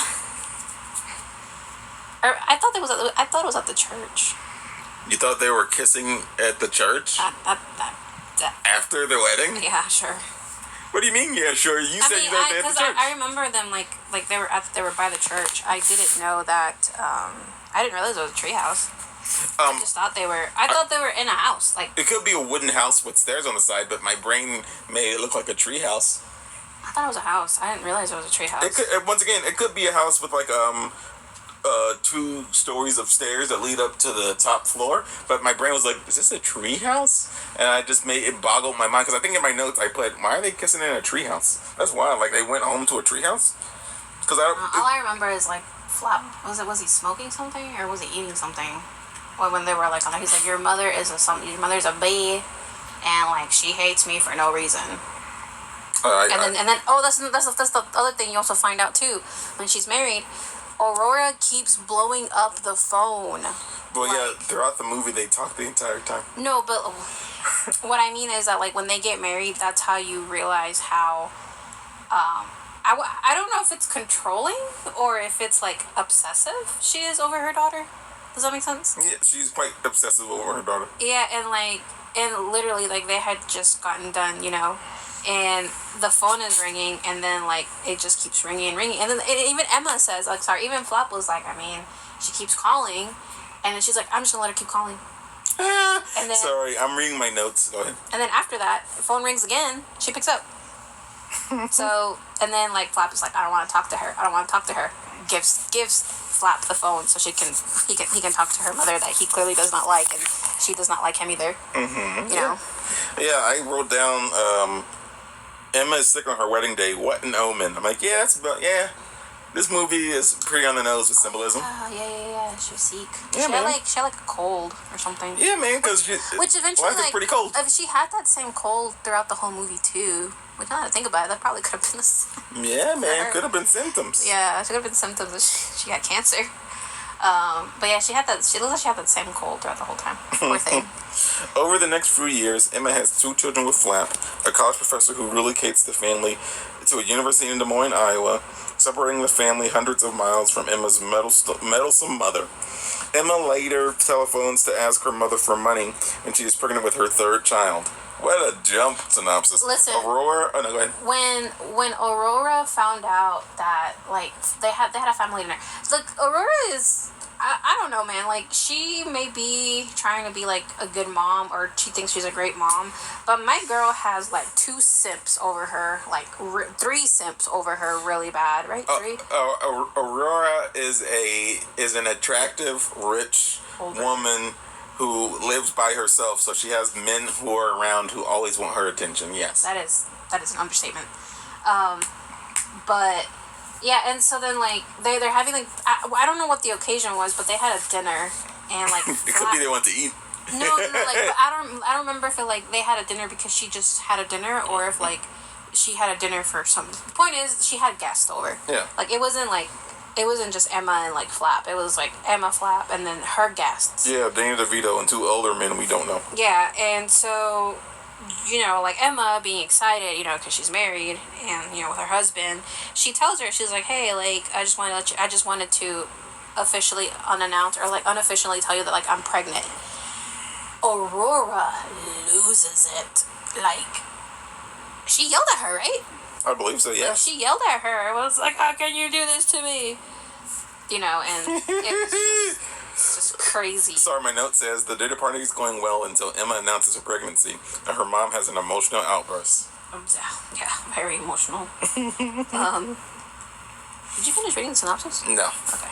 I thought it was at the church. You thought they were kissing at the church? After the wedding? Yeah, sure. What do you mean? Yeah, sure. You said you thought they at the church. I remember them like they were by the church. I didn't know that. I didn't realize it was a treehouse. I just thought they were. I thought they were in a house. Like, it could be a wooden house with stairs on the side, but my brain made it look like a treehouse. I thought it was a house. I didn't realize it was a treehouse. Once again, it could be a house with like 2 stories of stairs that lead up to the top floor. But my brain was like, "Is this a treehouse?" And I just made it boggle my mind because I think in my notes I put, "Why are they kissing in a treehouse?" That's wild. Like they went home to a treehouse. Because all I remember is like Flap. Was he smoking something or was he eating something? Well, when they were like, he's like, your mother's a bee, and like she hates me for no reason. And then that's the other thing you also find out too. When she's married, Aurora keeps blowing up the phone. Well, yeah, throughout the movie they talk the entire time. No, but what I mean is that, like, when they get married, that's how you realize how, I don't know if it's controlling or if it's, like, obsessive she is over her daughter. Does that make sense? Yeah, she's quite obsessive over her daughter. Yeah, and literally, like, they had just gotten done, and the phone is ringing, and then, like, it just keeps ringing and ringing. And then even Emma says, like, sorry, even Flap was like, she keeps calling, and then she's like, I'm just gonna let her keep calling. And then, sorry, I'm reading my notes. Go ahead. And then after that, the phone rings again. She picks up. So, and then, like, Flap is like, I don't want to talk to her. Gives Flap the phone so he can talk to her mother that he clearly does not like, and she does not like him either. Mm-hmm. Yeah, I wrote down Emma is sick on her wedding day. What an omen. I'm like, yeah, this movie is pretty on the nose with symbolism. Yeah. She was sick. Yeah, she had like a cold or something. Yeah, man, because which eventually, life is pretty cold. If she had that same cold throughout the whole movie too, which now that I think about it, that probably could have been the same. Yeah, man, could have been symptoms. Yeah, it could have been symptoms that she had cancer. But yeah, she looked like she had that same cold throughout the whole time. Poor thing. Over the next few years, Emma has 2 children with Flap, a college professor who relocates the family to a university in Des Moines, Iowa, separating the family hundreds of miles from Emma's meddlesome mother. Emma later telephones to ask her mother for money, and she is pregnant with her 3rd child. What a jump synopsis. Listen, Aurora. Oh no, go ahead. When Aurora found out that, like, they had a family dinner. Look, Aurora is, I don't know, man. Like, she may be trying to be like a good mom, or she thinks she's a great mom, but my girl has like 2 simps over her, like 3 simps over her, really bad, right? 3. Aurora is an attractive, rich woman who lives by herself, so she has men who are around who always want her attention. Yes, that is an understatement. But yeah, and so then, like, they're having, like, I don't know what the occasion was, but they had a dinner, and, like, it could be they went to eat. No, like, but I don't remember if they had a dinner because she just had a dinner, or if, like, she had a dinner for some. The point is, she had guests over. Yeah. Like, it wasn't just Emma and, like, Flap. It was, like, Emma, Flap, and then her guests. Yeah, Danny DeVito and 2 older men we don't know. Yeah, and so, like, Emma being excited, because she's married and, with her husband, she tells her, she's like, hey, like, I just wanted to officially unofficially tell you that, like, I'm pregnant. Aurora loses it. Like, she yelled at her, right? I believe so, yeah. She yelled at her. It was like, how can you do this to me? And it's just crazy. Sorry, my note says the dinner party is going well until Emma announces her pregnancy, and her mom has an emotional outburst. Yeah, very emotional. Did you finish reading the synopsis? No. Okay.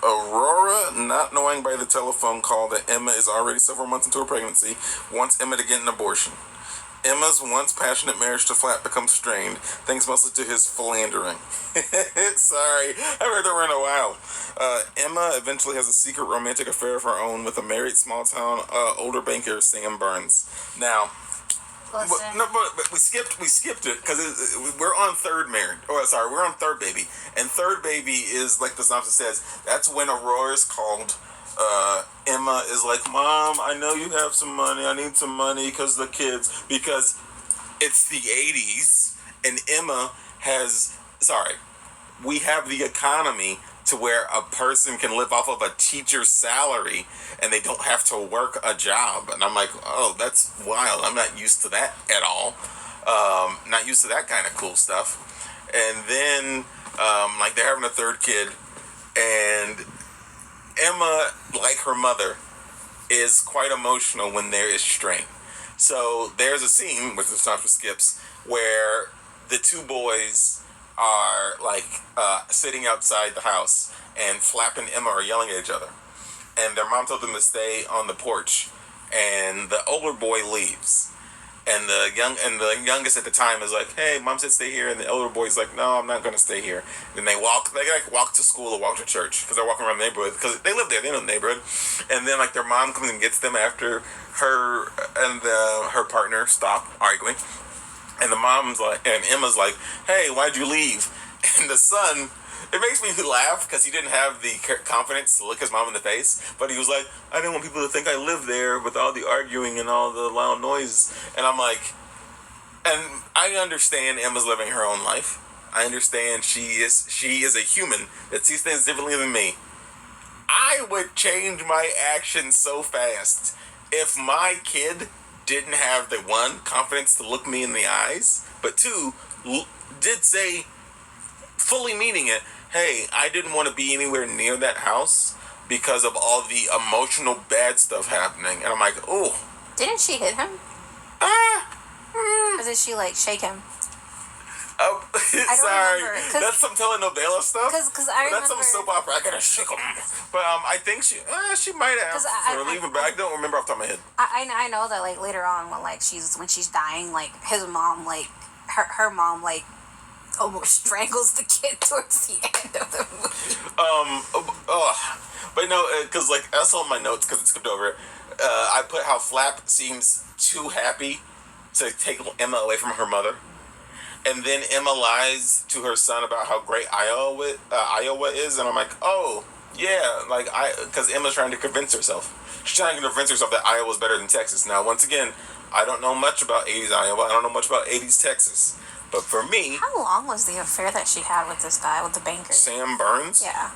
Aurora, not knowing by the telephone call that Emma is already several months into her pregnancy, wants Emma to get an abortion. Emma's once passionate marriage to Flap becomes strained, thanks mostly to his philandering. Sorry, I haven't heard that word in a while. Emma eventually has a secret romantic affair of her own with a married small-town older banker, Sam Burns. Now, but we skipped it because we're on third marriage. We're on third baby, and third baby is, like the synopsis says, that's when Aurora's called. Emma is like, Mom, I know you have some money. I need some money because it's the 80s, and Emma we have the economy to where a person can live off of a teacher's salary and they don't have to work a job. And I'm like, oh, that's wild. I'm not used to that at all. Not used to that kind of cool stuff. And then, like, they're having a 3rd kid, and Emma, like her mother, is quite emotional when there is strain. So there's a scene, which the synopsis skips, where the 2 boys are, like, sitting outside the house, and Flap and Emma are yelling at each other. And their mom told them to stay on the porch, and the older boy leaves. And the youngest at the time is like, hey, Mom said stay here. And the older boy's like, no, I'm not going to stay here. And they walk to school or walk to church because they're walking around the neighborhood because they live there. They know the neighborhood. And then, like, their mom comes and gets them after her and her partner stop arguing. And the mom's like, and Emma's like, hey, why'd you leave? And the son it makes me laugh because he didn't have the confidence to look his mom in the face. But he was like, I didn't want people to think I lived there with all the arguing and all the loud noise. And I'm like, and I understand Emma's living her own life. I understand she is a human that sees things differently than me. I would change my actions so fast if my kid didn't have the one, confidence to look me in the eyes, but two, did say, fully meaning it, hey, I didn't want to be anywhere near that house because of all the emotional bad stuff happening. And I'm like, oh. Didn't she hit him? Or did she, like, shake him? Oh, sorry. That's some telenovela stuff. Because I remember. That's some soap opera. I gotta shake him. But I think she might have. For leaving, but I don't remember off the top of my head. I know that, like, later on when she's dying, like, his mom, like, her mom, like, almost strangles the kid towards the end of the movie. But no, because, like, I saw in my notes because it skipped over it. I put how Flap seems too happy to take Emma away from her mother. And then Emma lies to her son about how great Iowa is, and I'm like, oh, yeah, like, because Emma's trying to convince herself. She's trying to convince herself that Iowa's better than Texas. Now, once again, I don't know much about 80s Iowa. I don't know much about 80s Texas. But for me... How long was the affair that she had with this guy, with the banker? Sam Burns? Yeah.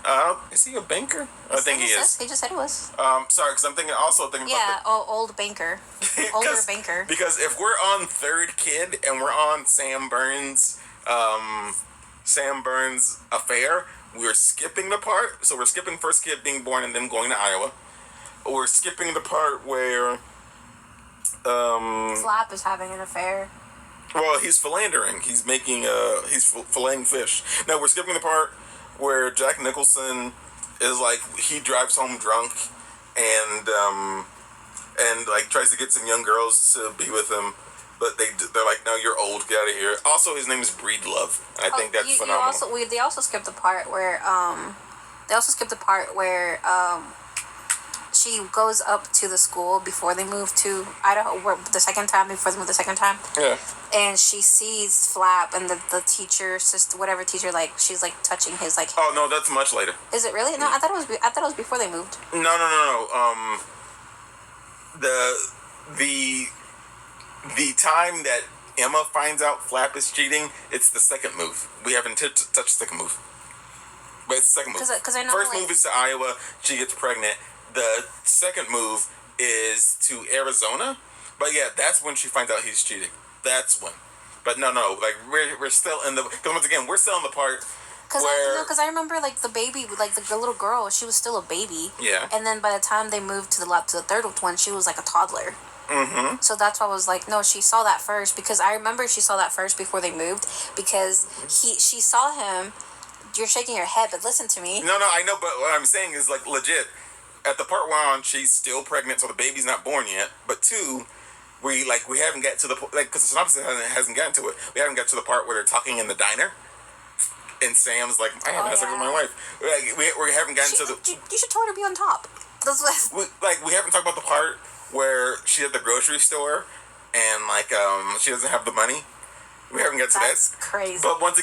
Is he a banker? I think he is. He just said he was. Sorry, because I'm thinking about... Yeah, old banker. Older banker. Because if we're on third kid and we're on Sam Burns' affair, we're skipping the part. So we're skipping first kid being born and them going to Iowa. We're skipping the part where... Flap is having an affair. Well, he's philandering. He's making he's filleting fish. Now we're skipping the part where Jack Nicholson is like, he drives home drunk and like tries to get some young girls to be with him, but they're like, no, you're old, get out of here. Also, his name is Breedlove. I think that's phenomenal. They also skipped the part where she goes up to the school before they move to Idaho, the second time. Yeah. And she sees Flap and the teacher, sister, whatever teacher, like, she's like touching his, like. Oh no, that's much later. Is it really? No, I thought it was before they moved. No. The time that Emma finds out Flap is cheating, it's the second move. We haven't touched the second move. But it's the second move. Because I know, first move is to Iowa. She gets pregnant. The second move is to Arizona. But yeah, that's when she finds out he's cheating. That's when. But no, like, we're still in the... Because once again, we're still in the part where... Because I remember, like, the baby, like, the little girl, she was still a baby. Yeah. And then by the time they moved to the third one, she was, like, a toddler. Mm-hmm. So that's why I was like, no, she saw that first. Because I remember she saw that first before they moved. Because she saw him... You're shaking your head, but listen to me. No, I know, but what I'm saying is, like, legit. At the part one, she's still pregnant, so the baby's not born yet. But two... We haven't got to the point, like, because the synopsis hasn't gotten to it. We haven't got to the part where they're talking in the diner, and Sam's like, I haven't had sex with my wife. Like, we haven't gotten to the. You should totally be on top. We haven't talked about the part where she's at the grocery store, and like she doesn't have the money. We haven't got to that. That's crazy. But once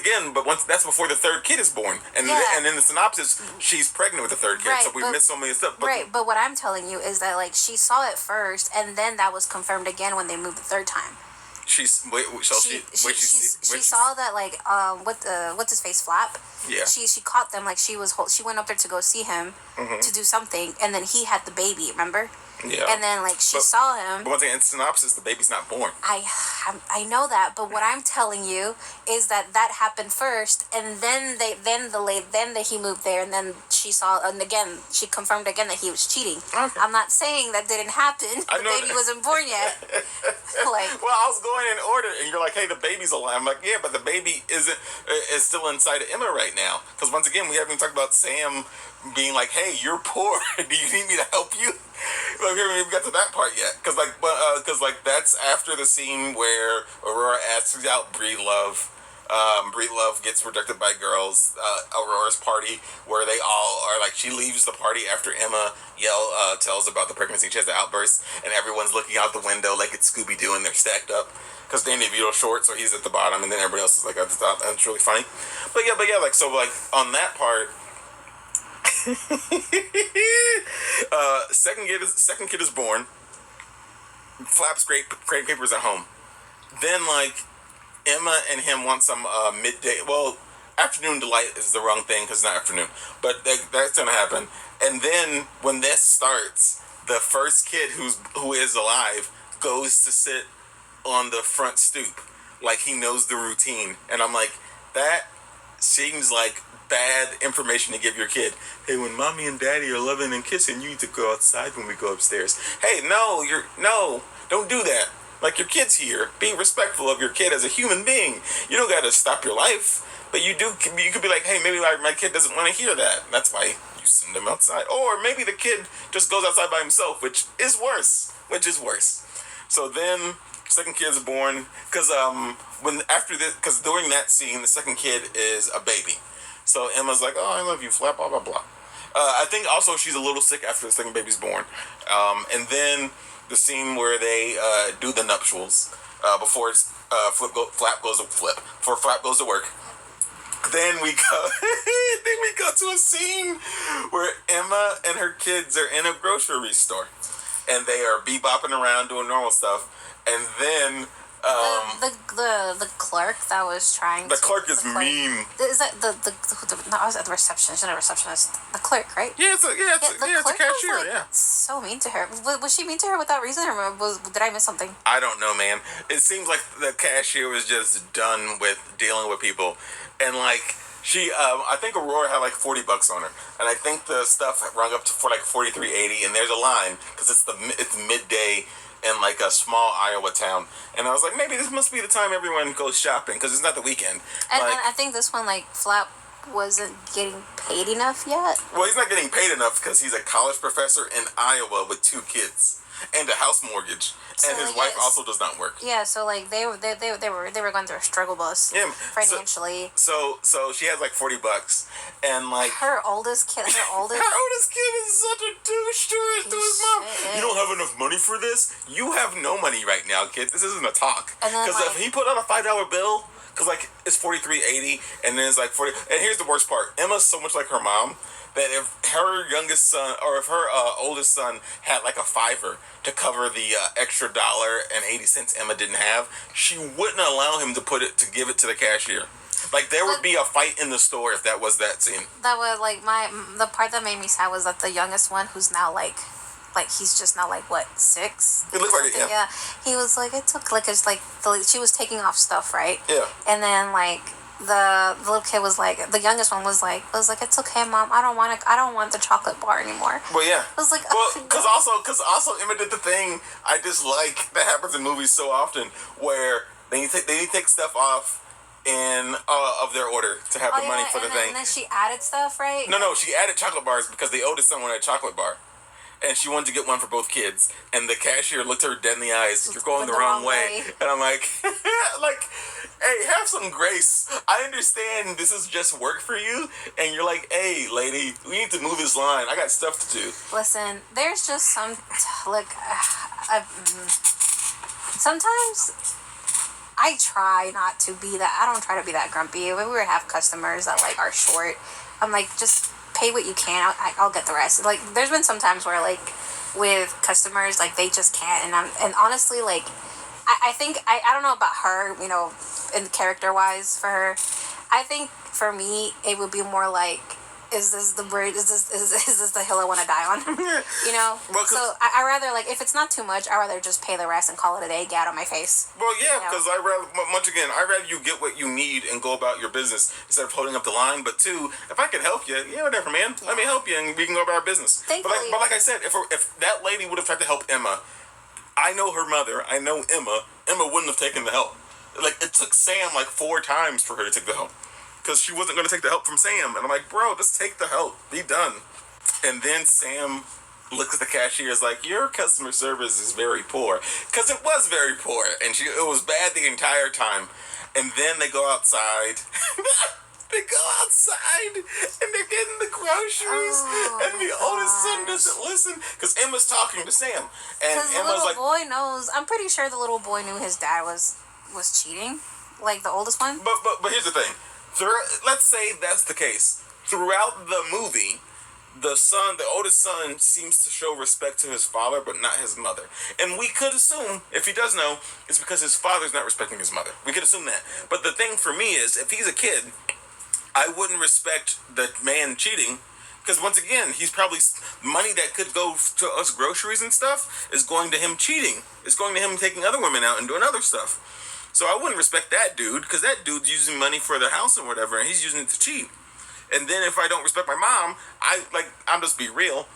that's before the third kid is born, and then the synopsis, she's pregnant with the third kid. Right, so we missed so many stuff. But what I'm telling you is that, like, she saw it first, and then that was confirmed again when they moved the third time. She saw that, like, what's his face, Flap. Yeah. She caught them, like, she went up there to go see him to do something, and then he had the baby. Remember? Yeah. And then, like, she saw him. But once again, in synopsis, the baby's not born. I know that, but what I'm telling you is that happened first, and then he moved there, and then she saw, and again, she confirmed again that he was cheating. Okay. I'm not saying that didn't happen. The baby wasn't born yet. Like, well, I was going in order, and you're like, hey, the baby's alive. I'm like, yeah, but the baby is still inside of Emma right now. Because once again, we haven't talked about Sam being like, hey, you're poor. Do you need me to help you? Like, we haven't even got to that part yet. Because that's after the scene where Aurora asks out Breedlove Breedlove gets rejected by girls. Aurora's party, where they all are like, she leaves the party after Emma tells about the pregnancy. She has the outburst, and everyone's looking out the window like it's Scooby-Doo, and they're stacked up. Because Danny DeVito's short, so he's at the bottom, and then everybody else is like at the top. And it's really funny. But yeah, like, so like on that part, second kid is born. Flap's great papers at home. Then like Emma and him want some midday. Well, afternoon delight is the wrong thing because it's not afternoon, but that's gonna happen. And then when this starts, the first kid who is alive goes to sit on the front stoop, like he knows the routine. And I'm like, that seems like bad information to give your kid. Hey, when mommy and daddy are loving and kissing, you need to go outside when we go upstairs. Hey, no, don't do that. Like, your kid's here. Be respectful of your kid as a human being. You don't gotta stop your life, but you could be like, hey, maybe my kid doesn't want to hear that. That's why you send him outside. Or maybe the kid just goes outside by himself, which is worse. So then second kid is born, because during that scene, the second kid is a baby. So Emma's like, oh, I love you, Flap, blah, blah, blah. I think also she's a little sick after the second baby's born. And then the scene where they do the nuptials before Flap goes to work. Then we go to a scene where Emma and her kids are in a grocery store, and they are bebopping around doing normal stuff. And then the clerk that was trying. The clerk is mean. Is that no, I was at the reception. She's not a receptionist. The clerk, right? Yeah, it's a cashier. Was, like, so mean to her. Was she mean to her without reason, or did I miss something? I don't know, man. It seems like the cashier was just done with dealing with people, and like she, I think Aurora had like $40 on her, and I think the stuff rung up for like $43.80, and there's a line because it's midday in like a small Iowa town, and I was like, maybe this must be the time everyone goes shopping because it's not the weekend. And I think this one, like, Flap wasn't getting paid enough yet. Well, he's not getting paid enough because he's a college professor in Iowa with 2 kids and a house mortgage, and his wife also does not work. Yeah, so like they were going through a struggle bus financially. So she has like $40, and like her oldest kid is such a douche to his mom. You don't have enough money for this. You have no money right now, kid. This isn't a talk. Because if he put out a $5 bill, because like it's $43.80, and then it's like 40. And here's the worst part: Emma's so much like her mom that if her youngest son or if her oldest son had like a $5 to cover the extra $1.80 Emma didn't have, she wouldn't allow him to give it to the cashier. Like, there would be a fight in the store if that was that scene. That was like the part that made me sad was that the youngest one, who's now like he's just now like what, 6? It looked like it, yeah. He was like, it took like it's like she was taking off stuff, right? Yeah. And then like the little kid was like, the youngest one was like, it's okay, Mom. I don't want the chocolate bar anymore. Well, yeah. I was like, because also Emma did the thing I dislike that happens in movies so often, where they take stuff off in of their order to have the money for the thing. And then she added stuff, right? No, she added chocolate bars because the oldest son wanted a chocolate bar. And she wanted to get one for both kids. And the cashier looked her dead in the eyes. You're going the wrong way. And I'm like, hey, have some grace. I understand this is just work for you. And you're like, hey, lady, we need to move this line. I got stuff to do. Listen, there's just some, sometimes I try not to be that. I don't try to be that grumpy. When we have customers that like are short, I'm like, just pay what you can. I'll get the rest. Like, there's been some times where like with customers, like they just can't. And honestly, like I think I don't know about her, you know, in character wise for her. I think for me it would be more like, is this the hill I want to die on? You know? Well, so I rather, like, if it's not too much, I rather just pay the rest and call it a day, get out of my face. Well, yeah, because I'd rather you get what you need and go about your business instead of holding up the line. But 2, if I can help you, yeah, whatever, man. Yeah. Let me help you and we can go about our business. But like I said, if that lady would have tried to help Emma, I know her mother, I know Emma wouldn't have taken the help. Like, it took Sam like 4 times for her to take the help. Because she wasn't going to take the help from Sam. And I'm like, bro, just take the help. Be done. And then Sam looks at the cashier is like, your customer service is very poor. Because it was very poor. And it was bad the entire time. And then they go outside. They go outside and they're getting the groceries, and the oldest son doesn't listen because Emma's talking to Sam, and Emma's the little boy knows. I'm pretty sure the little boy knew his dad was cheating, like the oldest one. But here's the thing. Let's say that's the case. Throughout the movie, the oldest son, seems to show respect to his father, but not his mother. And we could assume, if he does know, it's because his father's not respecting his mother. We could assume that. But the thing for me is, if he's a kid, I wouldn't respect the man cheating, because once again, he's probably money that could go to us groceries and stuff is going to him cheating. It's going to him taking other women out and doing other stuff. So I wouldn't respect that dude, because that dude's using money for the house and whatever, and he's using it to cheat. And then if I don't respect my mom, I'm just be real.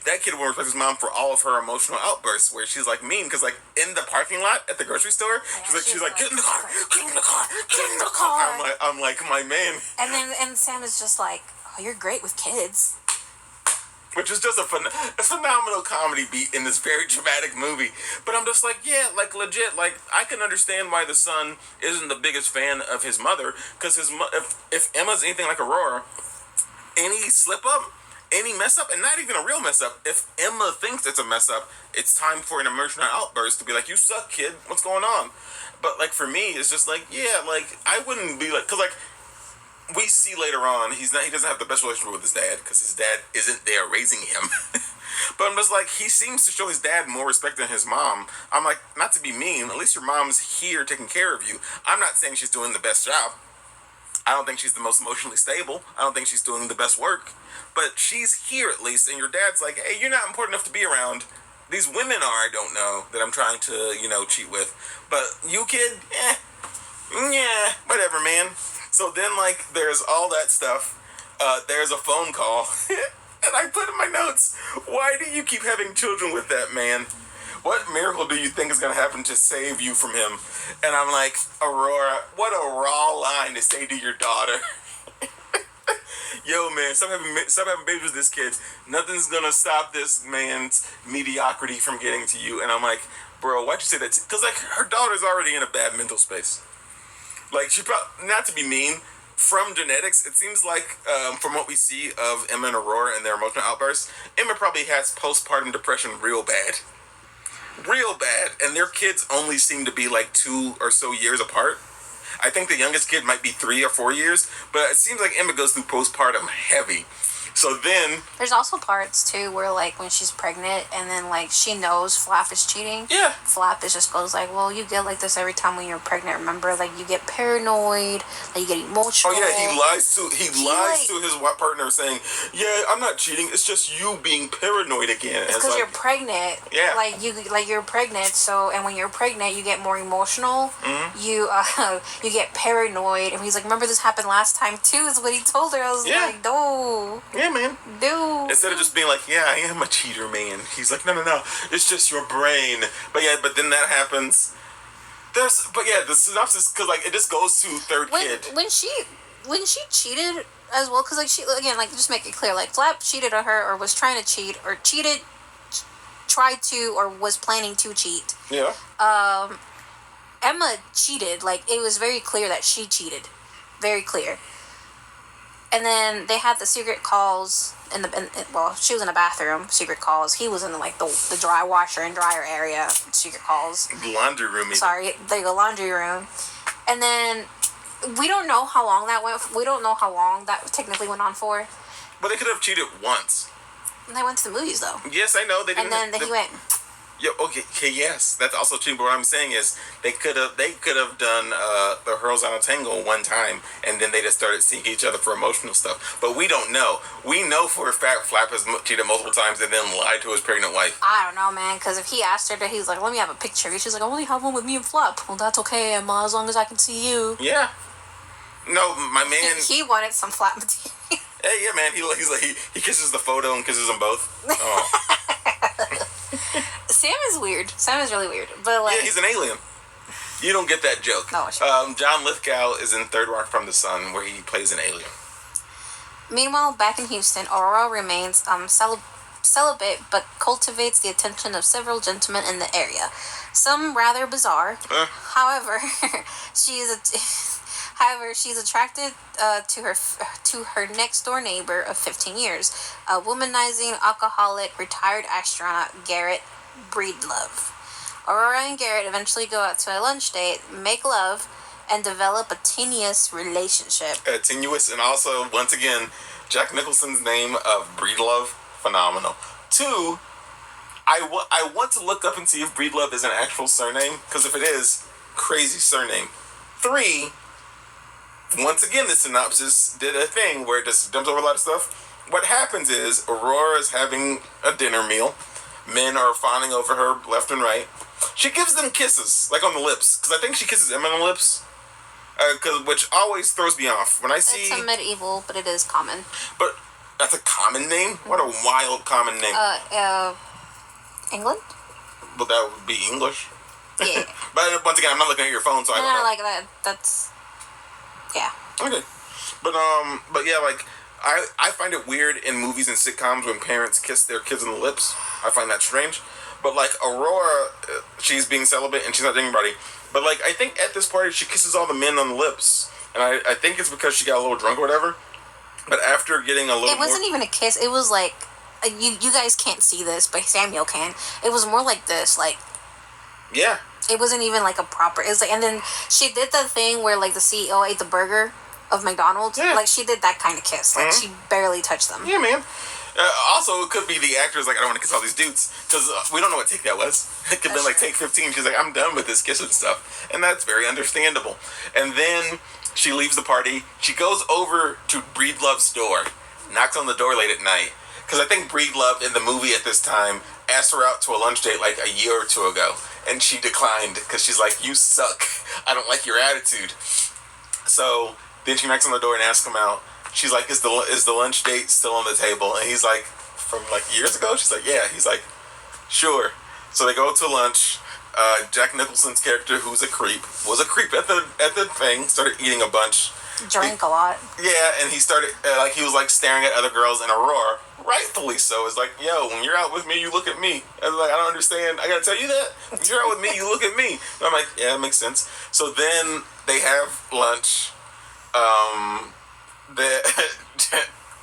That kid won't respect his mom for all of her emotional outbursts, where she's like mean, because like in the parking lot at the grocery store, she's like get in the car, get in the car, get in the car. I'm like my man. And Sam is just like, oh, you're great with kids. Which is just a phenomenal comedy beat in this very dramatic movie. But I'm just like, yeah, like legit, like I can understand why the son isn't the biggest fan of his mother, because if Emma's anything like Aurora, any slip up, any mess up, and not even a real mess up, if Emma thinks it's a mess up, it's time for an emotional outburst to be like, you suck, kid, what's going on? But like for me, it's just like, yeah, like I wouldn't be like, because like we see later on, he doesn't have the best relationship with his dad, because his dad isn't there raising him. But I'm just like, he seems to show his dad more respect than his mom. I'm like, not to be mean, at least your mom's here taking care of you. I'm not saying she's doing the best job. I don't think she's the most emotionally stable. I don't think she's doing the best work. But she's here at least, and your dad's like, hey, you're not important enough to be around. These women are, I don't know, that I'm trying to, cheat with. But you, kid, yeah, whatever, man. So then, like, there's all that stuff. There's a phone call. And I put in my notes, why do you keep having children with that man? What miracle do you think is going to happen to save you from him? And I'm like, Aurora, what a raw line to say to your daughter. Yo, man, stop having babies with this kid. Nothing's going to stop this man's mediocrity from getting to you. And I'm like, bro, why'd you say that? Because, like, her daughter's already in a bad mental space. Like, she probably, not to be mean, from genetics, it seems like, from what we see of Emma and Aurora and their emotional outbursts, Emma probably has postpartum depression real bad. Real bad. And their kids only seem to be like 2 or so years apart. I think the youngest kid might be 3 or 4 years, but it seems like Emma goes through postpartum heavy. So then... There's also parts, too, where, like, when she's pregnant and then, like, she knows Flap is cheating. Yeah. Flap is just goes, like, well, you get like this every time when you're pregnant, remember? Like, you get paranoid, like, you get emotional. Oh, yeah, he lies to his partner saying, yeah, I'm not cheating, it's just you being paranoid again. It's because you're pregnant. Yeah. You're pregnant, so, and when you're pregnant, you get more emotional. Mm-hmm. You get paranoid. And he's like, remember this happened last time, too, is what he told her. I was like, no. Yeah, man. Dude. Instead of just being like, yeah, I am a cheater, man. He's like, no. It's just your brain. But then that happens. The synopsis, because, like, it just goes to third kid. When she cheated as well, because, like, she, again, like, just make it clear, like, Flap cheated on her or was trying to cheat or cheated, tried to, or was planning to cheat. Yeah. Emma cheated. Like, it was very clear that she cheated. Very clear. And then they had the secret calls she was in the bathroom, secret calls. He was in like the dry washer and dryer area, secret calls. Laundry room. Even. Sorry, the laundry room. And then we don't know how long that went. We don't know how long that technically went on for. But they could have cheated once. And they went to the movies though. Yes, I know they didn't. And then he went. Yeah, okay, yes, that's also true. But what I'm saying is, they could have done the horizontal tangle one time, and then they just started seeing each other for emotional stuff. But we don't know. We know for a fact Flap has cheated multiple times and then lied to his pregnant wife. I don't know, man. Because if he asked her, he was like, "Let me have a picture." She's like, "I only have one with me and Flap." Well, that's okay, Emma, as long as I can see you. Yeah. No, my man. He wanted some Flap material. Hey, yeah, man. He's like he kisses the photo and kisses them both. Oh. Sam is weird. Sam is really weird. But like, yeah, he's an alien. You don't get that joke. No, sure. John Lithgow is in Third Rock from the Sun, where he plays an alien. Meanwhile, back in Houston, Aurora remains kept celibate, but cultivates the attention of several gentlemen in the area. Some rather bizarre. However, she's attracted to her next door neighbor of 15 years, a womanizing, alcoholic, retired astronaut Garrett Breedlove. Aurora and Garrett eventually go out to a lunch date, make love, and develop a tenuous relationship. Tenuous, and also, once again, Jack Nicholson's name of Breedlove, phenomenal. 2, I want to look up and see if Breedlove is an actual surname, because if it is, crazy surname. 3, once again, the synopsis did a thing where it just dumps over a lot of stuff. What happens is, Aurora is having a dinner meal. Men are fawning over her left and right. She gives them kisses, like on the lips, because I think she kisses him on the lips, which always throws me off. When I see... It's a medieval, but it is common. But that's a common name? What a wild common name. England? Well, that would be English. Yeah. But once again, I'm not looking at your phone, so I don't know. Like that. That's... Yeah. Okay. But yeah, like, I find it weird in movies and sitcoms when parents kiss their kids on the lips. I find that strange. But, like, Aurora, she's being celibate and she's not dating anybody. But, like, I think at this party she kisses all the men on the lips. And I think it's because she got a little drunk or whatever. But after getting a little It wasn't even a kiss. It was like... You guys can't see this, but Samuel can. It was more like this, like... Yeah. It wasn't even, like, a proper... It was like... And then she did the thing where, like, the CEO ate the burger of McDonald's. Yeah. Like, she did that kind of kiss. Like, she barely touched them. Yeah, man. Also, it could be the actors, like, I don't want to kiss all these dudes, because we don't know what take that was. It could have been, like, take 15. She's like, I'm done with this kissing stuff. And that's very understandable. And then she leaves the party. She goes over to Breedlove's door, knocks on the door late at night, because I think Breedlove in the movie at this time asked her out to a lunch date, like, a year or two ago. And she declined, because she's like, you suck. I don't like your attitude. So then she knocks on the door and asks him out. She's like, is the lunch date still on the table? And he's like, from like years ago? She's like, yeah. He's like, sure. So they go to lunch. Jack Nicholson's character, who's a creep, was a creep at the thing, started eating a bunch. Drank a lot. Yeah, and he started, he was like staring at other girls, and Aurora, rightfully so, is like, yo, when you're out with me, you look at me. I was like, I don't understand. I gotta tell you that? When you're out with me, you look at me. And I'm like, yeah, that makes sense. So then they have lunch.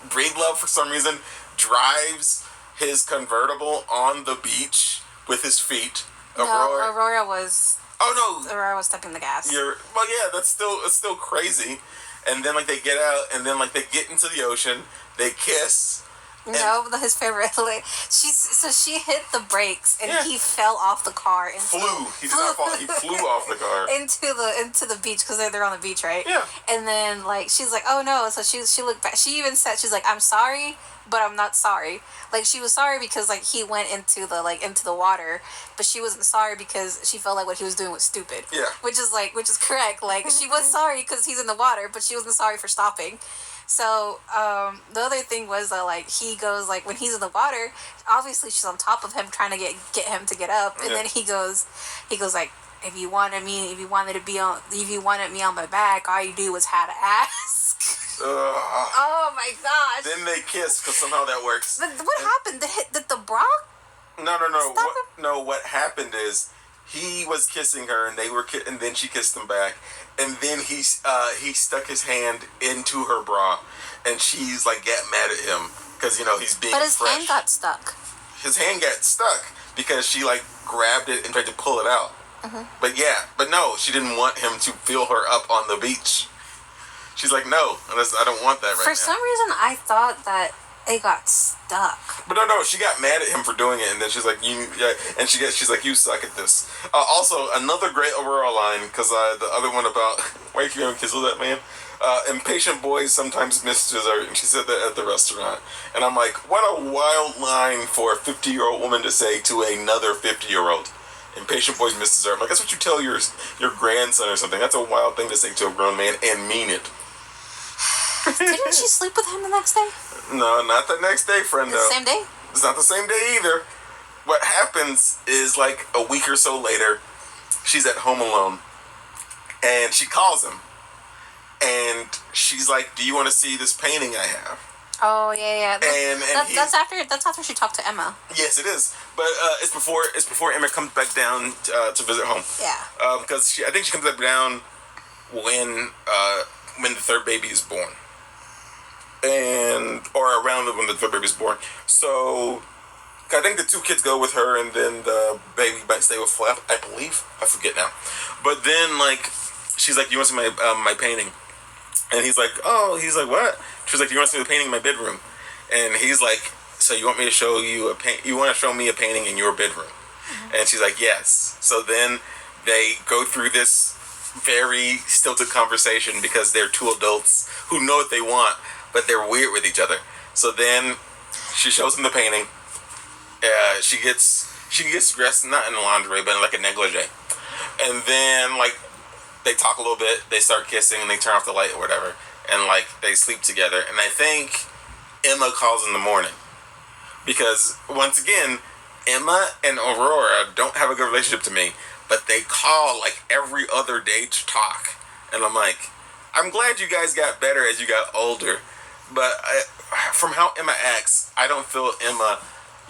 Breedlove, for some reason, drives his convertible on the beach with his feet. Aurora was... Oh, no. Aurora was stepping the gas. Well, yeah, it's still crazy. And then, like, they get out, and then, like, they get into the ocean, they kiss. No, his favorite. Like, she hit the brakes, and he fell off the car. He did not fall. He flew off the car into the beach, because they're on the beach, right? Yeah. And then, like, she's like, oh no. So she looked back. She even said, she's like, I'm sorry, but I'm not sorry. Like, she was sorry because, like, he went into the water, but she wasn't sorry because she felt like what he was doing was stupid. Yeah. Which is correct. Like, she was sorry because he's in the water, but she wasn't sorry for stopping. So, the other thing was that, like, he goes, like, when he's in the water, obviously she's on top of him trying to get him to get up, and then he goes, like, if you wanted me on my back, all you do was had to ask. Oh my gosh. Then they kiss, because somehow that works. But what happened? Did the bra? No. What happened is, he was kissing her, and and then she kissed him back, and then he stuck his hand into her bra, and she's like, get mad at him because he's being. But his fresh. hand got stuck. His hand got stuck because she like grabbed it and tried to pull it out. Mm-hmm. But no, she didn't want him to feel her up on the beach. She's like, no, I don't want that right now. For some reason, I thought that it got stuck. But no, she got mad at him for doing it, and then she's like, she's like, you suck at this. Also, another great overall line, because the other one about, why you keep having kids with that man? Impatient boys sometimes miss dessert, and she said that at the restaurant. And I'm like, what a wild line for a 50-year-old woman to say to another 50-year-old. Impatient boys miss dessert. I'm like, that's what you tell your grandson or something. That's a wild thing to say to a grown man and mean it. Didn't she sleep with him the next day? No, not the next day, friendo. The same day? It's not the same day either. What happens is, like, a week or so later, she's at home alone, and she calls him, and she's like, do you want to see this painting I have? Oh yeah. And that's after she talked to Emma. Yes, it is. But it's before Emma comes back down to visit home. Yeah. Because I think she comes back down when the third baby is born, or around when the third baby is born. So I think the two kids go with her, and then the baby might stay with Flap, I believe. I forget now. But then, like, she's like, "You want to see my painting?" And he's like, "What?" She's like, "You want to see the painting in my bedroom?" And he's like, "So you want me to show you you want to show me a painting in your bedroom?" Mm-hmm. And she's like, "Yes." So then they go through this very stilted conversation because they're two adults who know what they want, but they're weird with each other. So then she shows him the painting. She gets dressed not in lingerie, but in like a negligee, and then like they talk a little bit. They start kissing, and they turn off the light or whatever, and like they sleep together. And I think Emma calls in the morning because once again, Emma and Aurora don't have a good relationship to me, but they call like every other day to talk, and I'm like, I'm glad you guys got better as you got older, but from how Emma acts, I don't feel Emma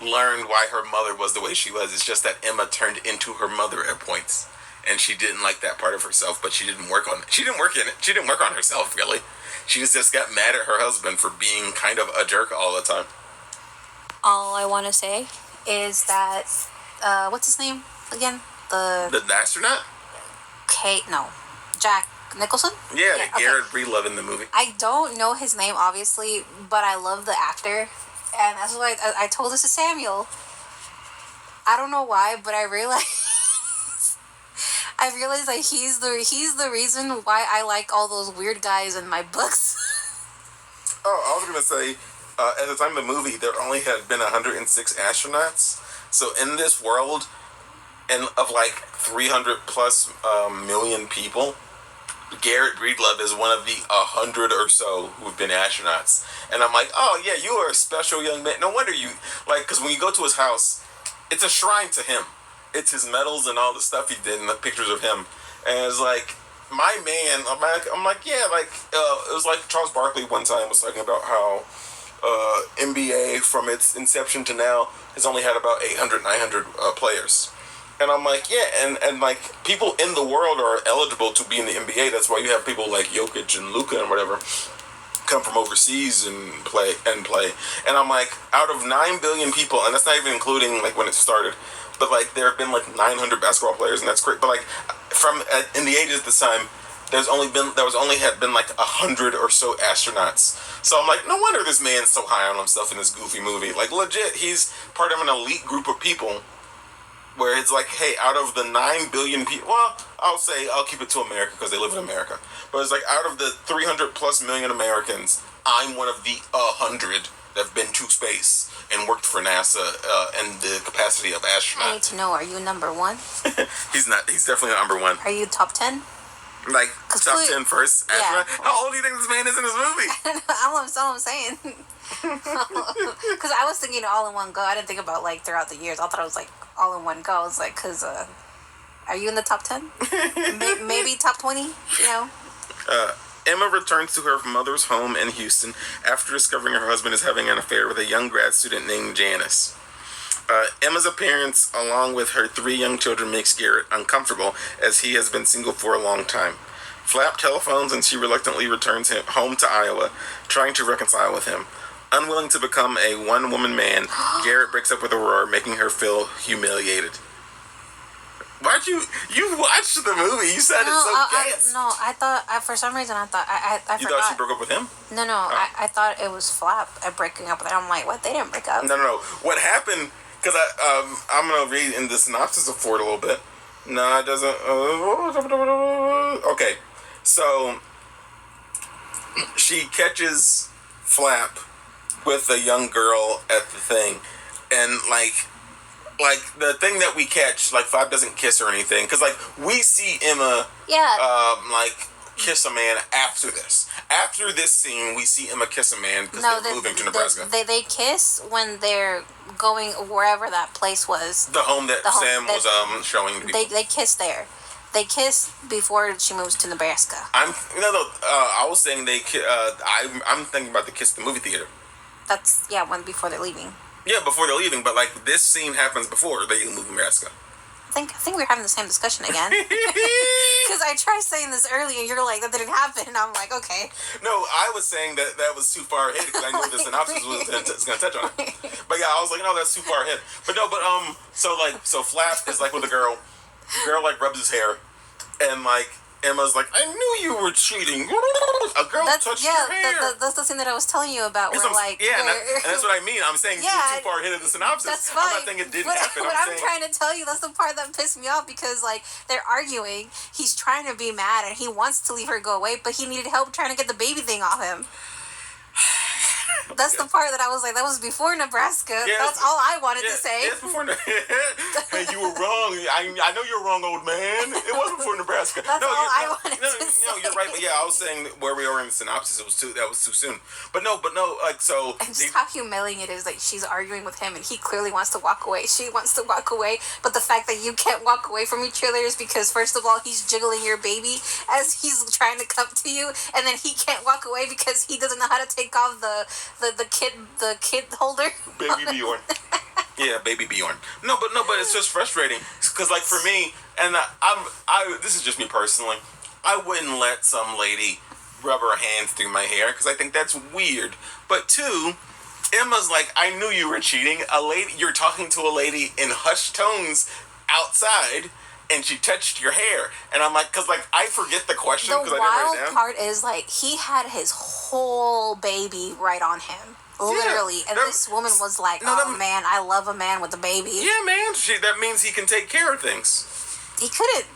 learned why her mother was the way she was. It's just that Emma turned into her mother at points, and she didn't like that part of herself, but she didn't work on it. She didn't work in it. She didn't work on herself, really. She just got mad at her husband for being kind of a jerk all the time. All I want to say is that, what's his name again? The astronaut? Jack Nicholson? Yeah, Garrett Breedlove in the movie. I don't know his name, obviously, but I love the actor. And that's why I told this to Samuel. I don't know why, but I realized that he's the reason why I like all those weird guys in my books. Oh, I was gonna say, at the time of the movie, there only had been 106 astronauts. So in this world, and of like 300 plus million people, Garrett Breedlove is one of the 100 or so who've been astronauts. And I'm like, oh yeah, you are a special young man. No wonder you, like, because when you go to his house, it's a shrine to him. It's his medals and all the stuff he did and the pictures of him. And it's like, my man, I'm like, yeah, like, it was like Charles Barkley one time was talking about how NBA from its inception to now has only had about 800, 900 players. And I'm like, yeah, and like people in the world are eligible to be in the NBA. That's why you have people like Jokic and Luka and whatever come from overseas and play. And I'm like, out of 9 billion people, and that's not even including like when it started, but like there have been like 900 basketball players, and that's great. But like from in the ages at this time, there was only had been like 100 or so astronauts. So I'm like, no wonder this man's so high on himself in this goofy movie. Like legit, he's part of an elite group of people. Where it's like, hey, out of the 9 billion people, well, I'll keep it to America because they live in America. But it's like, out of the 300 plus million Americans, I'm one of the 100 that have been to space and worked for NASA in the capacity of astronaut. I need to know, are you number one? He's not. He's definitely not number one. Are you top 10? Like, top 10 first astronaut? Yeah. How old do you think this man is in this movie? That's all I'm saying. Because I was thinking all in one go. I didn't think about, like, throughout the years. I thought it was, like, all in one go. It's like, because, are you in the top 10? Maybe top 20, you know? Emma returns to her mother's home in Houston after discovering her husband is having an affair with a young grad student named Janice. Emma's appearance, along with her 3 young children, makes Garrett uncomfortable, as he has been single for a long time. Flap telephones and she reluctantly returns home to Iowa, trying to reconcile with him. Unwilling to become a one-woman man, Garrett breaks up with Aurora, making her feel humiliated. Why'd you watched the movie? You said it's so gas. I thought, for some reason, I thought You thought she broke up with him? No, oh. I thought it was Flap breaking up with her. I'm like, what? They didn't break up. No. What happened, because I'm going to read in the synopsis for it a little bit. No, it doesn't. Okay, so she catches Flap with a young girl at the thing, and like the thing that we catch, like Flap doesn't kiss or anything, because like we see Emma, like kiss a man after this. After this scene, we see Emma kiss a man because they're moving to Nebraska. They kiss when they're going wherever that place was. The home that Sam was showing people. They kiss there. They kiss before she moves to Nebraska. I was saying I'm thinking about the kiss at the movie theater. That's before they're leaving. Yeah, before they're leaving, but like this scene happens before they move to Nebraska. I think we're having the same discussion again. Because I tried saying this earlier, and you're like, that didn't happen. And I'm like, okay. No, I was saying that was too far ahead because I knew the synopsis was going to touch on it. But yeah, I was like, no, that's too far ahead. But no, so Flap is like with a girl. The girl like rubs his hair, and like Emma's like, I knew you were cheating. A girl touched your hair. That's the thing that I was telling you about. Where, like, and that's what I mean. I'm saying you're too far ahead of the synopsis. That's fine. I'm not saying it didn't happen. I'm trying to tell you, that's the part that pissed me off because, like, they're arguing. He's trying to be mad and he wants to leave her go away, but he needed help trying to get the baby thing off him. That's the part that I was like, that was before Nebraska. Yeah, that's all I wanted to say. It's before Hey, you were wrong. I know you're wrong, old man. It was before Nebraska. That's all I wanted to say. No, you're right. But yeah, I was saying where we were in the synopsis, that was too soon. But no, like, so. And just how humiliating it is, like, she's arguing with him and he clearly wants to walk away. She wants to walk away. But the fact that you can't walk away from each other is because, first of all, he's jiggling your baby as he's trying to come to you. And then he can't walk away because he doesn't know how to take off the kid holder. Baby Bjorn. Yeah, baby Bjorn. No, but it's just frustrating because, like, for me, and this is just me personally, I wouldn't let some lady rub her hands through my hair because I think that's weird. But two, Emma's like, I knew you were cheating. You're talking to a lady in hushed tones outside. And she touched your hair. And I'm like, because, like, I forget the question. The wild part is, like, he had his whole baby right on him. Literally. And this woman was like, man, I love a man with a baby. Yeah, man. That means he can take care of things. He couldn't.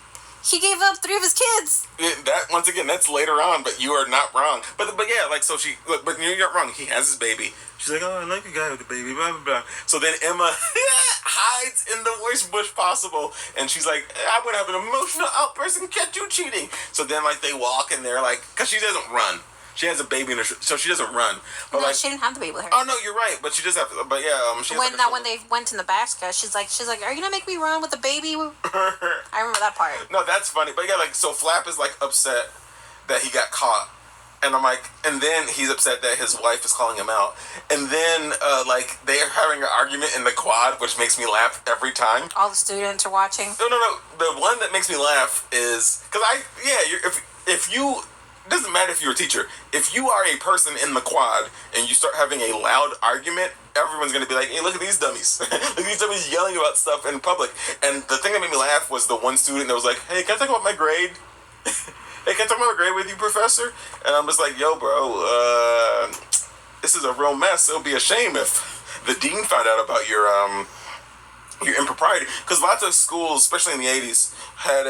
He gave up 3 of his kids. That, once again, that's later on, but you are not wrong. But yeah, like, so but you're not wrong. He has his baby. She's like, oh, I like a guy with a baby, blah, blah, blah. So then Emma hides in the worst bush possible, and she's like, I'm going to have an emotional outburst and catch you cheating. So then, like, they walk, and they're like, because she doesn't run. She has a baby in her, so she doesn't run. But no, she didn't have the baby with her. Oh no, you're right. But she just have. But yeah, she. When they went to Nebraska, she's like, are you gonna make me run with the baby? I remember that part. No, that's funny. But yeah, like, so Flap is like upset that he got caught, and I'm like, and then he's upset that his wife is calling him out, and then like they are having an argument in the quad, which makes me laugh every time. All the students are watching. No. The one that makes me laugh is because if you. It doesn't matter if you're a teacher. If you are a person in the quad and you start having a loud argument, everyone's going to be like, hey, look at these dummies. Look at these dummies yelling about stuff in public. And the thing that made me laugh was the one student that was like, hey, can I talk about my grade? Hey, can I talk about my grade with you, professor? And I'm just like, yo, bro, this is a real mess. It would be a shame if the dean found out about your impropriety. Because lots of schools, especially in the 80s, had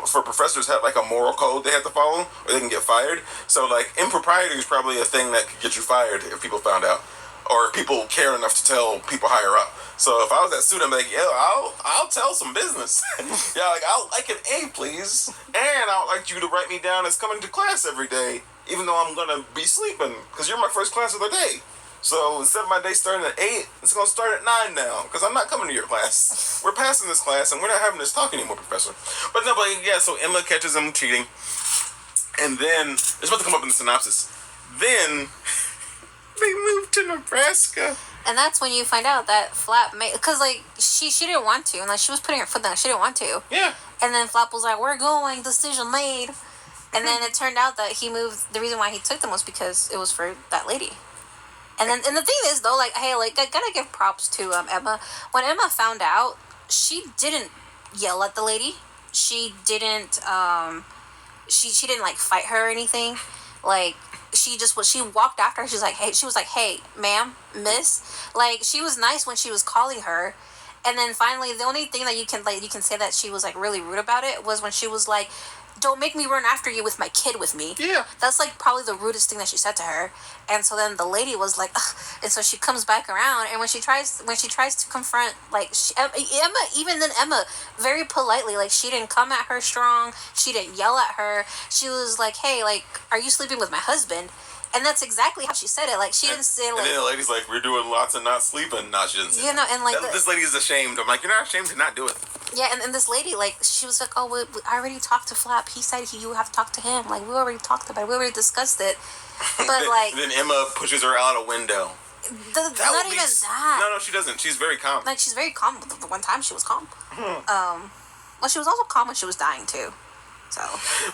for professors, had like a moral code they had to follow or they can get fired. So like impropriety is probably a thing that could get you fired if people found out or if people care enough to tell people higher up. So if I was that student, I'd be like, yeah, I'll tell some business. Yeah, like, I'll like an A, please. And I would like you to write me down as coming to class every day, even though I'm going to be sleeping because you're my first class of the day. So instead of my day starting at 8, it's going to start at 9 now because I'm not coming to your class. We're passing this class and we're not having this talk anymore, professor. But no, yeah, so Emma catches him cheating. And then, it's about to come up in the synopsis. Then, they moved to Nebraska. And that's when you find out that Flap made, because like, she didn't want to. And like, she was putting her foot down. She didn't want to. Yeah. And then Flap was like, we're going, decision made. And then it turned out that he moved, the reason why he took them was because it was for that lady. And the thing is, though, like, hey, like, I gotta give props to Emma. When Emma found out, she didn't yell at the lady. She didn't, she didn't, like, fight her or anything. Like, she walked after her. She was like, hey, ma'am, miss. Like, she was nice when she was calling her. And then finally, the only thing that you can say that she was, like, really rude about it was when she was like, don't make me run after you with my kid with me. Yeah. That's, like, probably the rudest thing that she said to her. And so then the lady was like, ugh. And so she comes back around, and when she tries to confront, like, Emma, very politely, like, she didn't come at her strong. She didn't yell at her. She was like, hey, like, are you sleeping with my husband? And that's exactly how she said it. Like, she didn't say, like... And then the lady's like, we're doing lots of not sleeping. No, she didn't say that. And, like... This lady is ashamed. I'm like, you're not ashamed to not do it. Yeah, and this lady, like, she was like, oh, I already talked to Flap. He said you have to talk to him. Like, we already talked about it. We already discussed it. But, like... Then Emma pushes her out a window. Not even that. No, she doesn't. She's very calm. Like, she's very calm. The one time she was calm. Well, she was also calm when she was dying, too. So.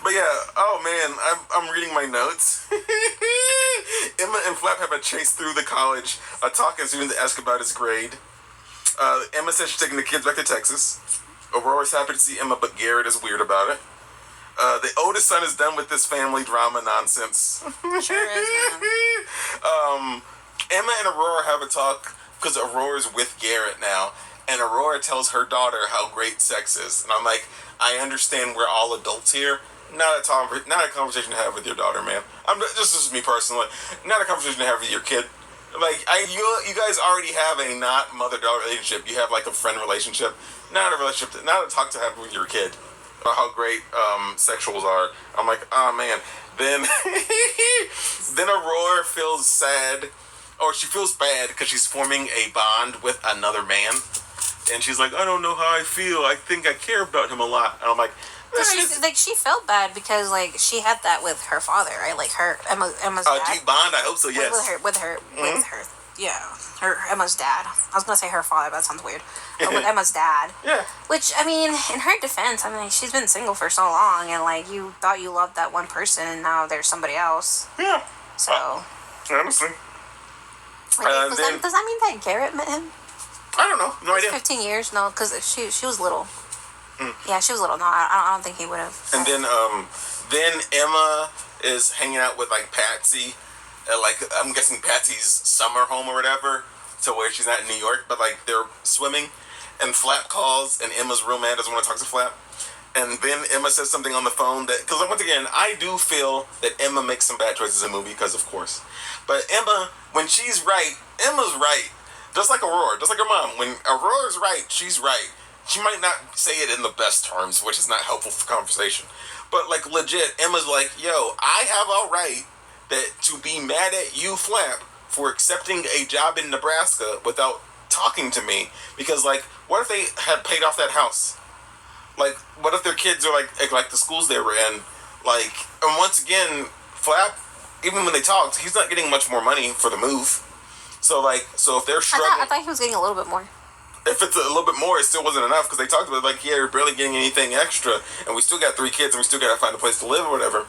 But yeah, oh man, I'm reading my notes. Emma and Flap have a chase through the college. A talk ensues to ask about his grade. Emma says she's taking the kids back to Texas. Aurora's happy to see Emma, but Garrett is weird about it. The oldest son is done with this family drama nonsense. Sure is, man. Emma and Aurora have a talk because Aurora's with Garrett now, and Aurora tells her daughter how great sex is. And I'm like, I understand we're all adults here. Not a conversation to have with your daughter, man. This is me personally. Not a conversation to have with your kid. Like, you guys already have a not mother-daughter relationship. You have like a friend relationship. Not a relationship. Not a talk to have with your kid about how great sexuals are. I'm like, oh man. Then then Aurora feels sad, or she feels bad because she's forming a bond with another man, and she's like, I don't know how I feel. I think I care about him a lot. And I'm like, she felt bad because like she had that with her father, right? Like Emma's dad. Deep bond. I hope so. Yes. With her. Yeah, Emma's dad. I was gonna say her father, but that sounds weird. But with Emma's dad. Yeah. Which, I mean, in her defense, I mean, she's been single for so long, and like you thought you loved that one person, and now there's somebody else. Yeah. So. Honestly. Like, does that mean that Garrett met him? I don't know. No idea. 15 years? No, because she was little. Yeah, she was little. No, I don't think he would have. And then Emma is hanging out with like Patsy, like I'm guessing Patsy's summer home or whatever, to where she's not in New York, but like they're swimming, and Flap calls, and Emma's real mad, doesn't want to talk to Flap, and then Emma says something on the phone that, because once again, I do feel that Emma makes some bad choices in the movie, because of course, but Emma, when she's right, Emma's right, just like Aurora, just like her mom. When Aurora's right, she's right. She might not say it in the best terms, which is not helpful for conversation. But, like, legit, Emma's like, yo, I have a right to be mad at you, Flap, for accepting a job in Nebraska without talking to me. Because, like, what if they had paid off that house? Like, what if their kids are, like the schools they were in? Like, and once again, Flap, even when they talked, he's not getting much more money for the move. So if they're struggling... I thought he was getting a little bit more. If it's a little bit more, it still wasn't enough, because they talked about, like, yeah, you're barely getting anything extra, and we still got 3 kids, and we still got to find a place to live or whatever.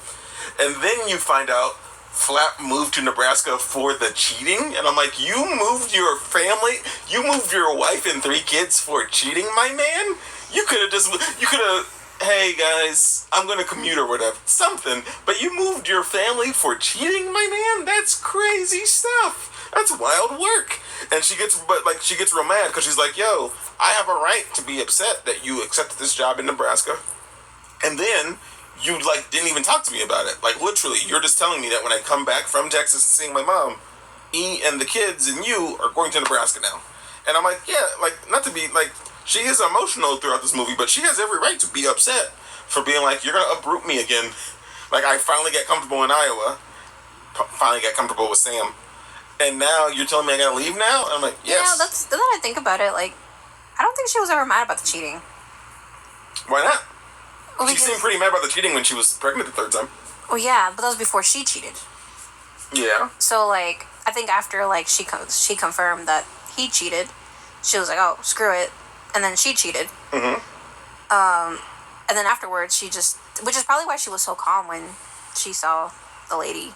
And then you find out Flap moved to Nebraska for the cheating, and I'm like, you moved your family, you moved your wife and 3 kids for cheating, my man? You could have, hey guys, I'm going to commute or whatever, something, but you moved your family for cheating, my man? That's crazy stuff. That's wild work. And she gets real mad because she's like, yo, I have a right to be upset that you accepted this job in Nebraska. And then you, like, didn't even talk to me about it. Like, literally, you're just telling me that when I come back from Texas and seeing my mom, me and the kids and you are going to Nebraska now. And I'm like, yeah, like, not to be, like, she is emotional throughout this movie, but she has every right to be upset for being like, you're going to uproot me again. Like, I finally got comfortable in Iowa. Finally got comfortable with Sam. And now you're telling me I gotta leave now? And I'm like, yes. Yeah, that's, now that I think about it, like, I don't think she was ever mad about the cheating. Why not? Well, she seemed pretty mad about the cheating when she was pregnant the 3rd time. Oh, yeah, but that was before she cheated. Yeah. So, like, I think after, like, she confirmed that he cheated, she was like, oh, screw it. And then she cheated. Mm-hmm. And then afterwards, she just, which is probably why she was so calm when she saw the lady.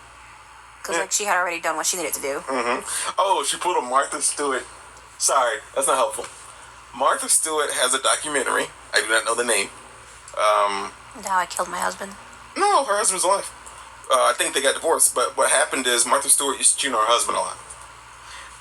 Because, like, she had already done what she needed to do. Mm-hmm. Oh, she pulled a Martha Stewart. Sorry, that's not helpful. Martha Stewart has a documentary. I do not know the name. How I Killed My Husband. No, her husband's alive. I think they got divorced. But what happened is Martha Stewart used to cheat on her husband a lot.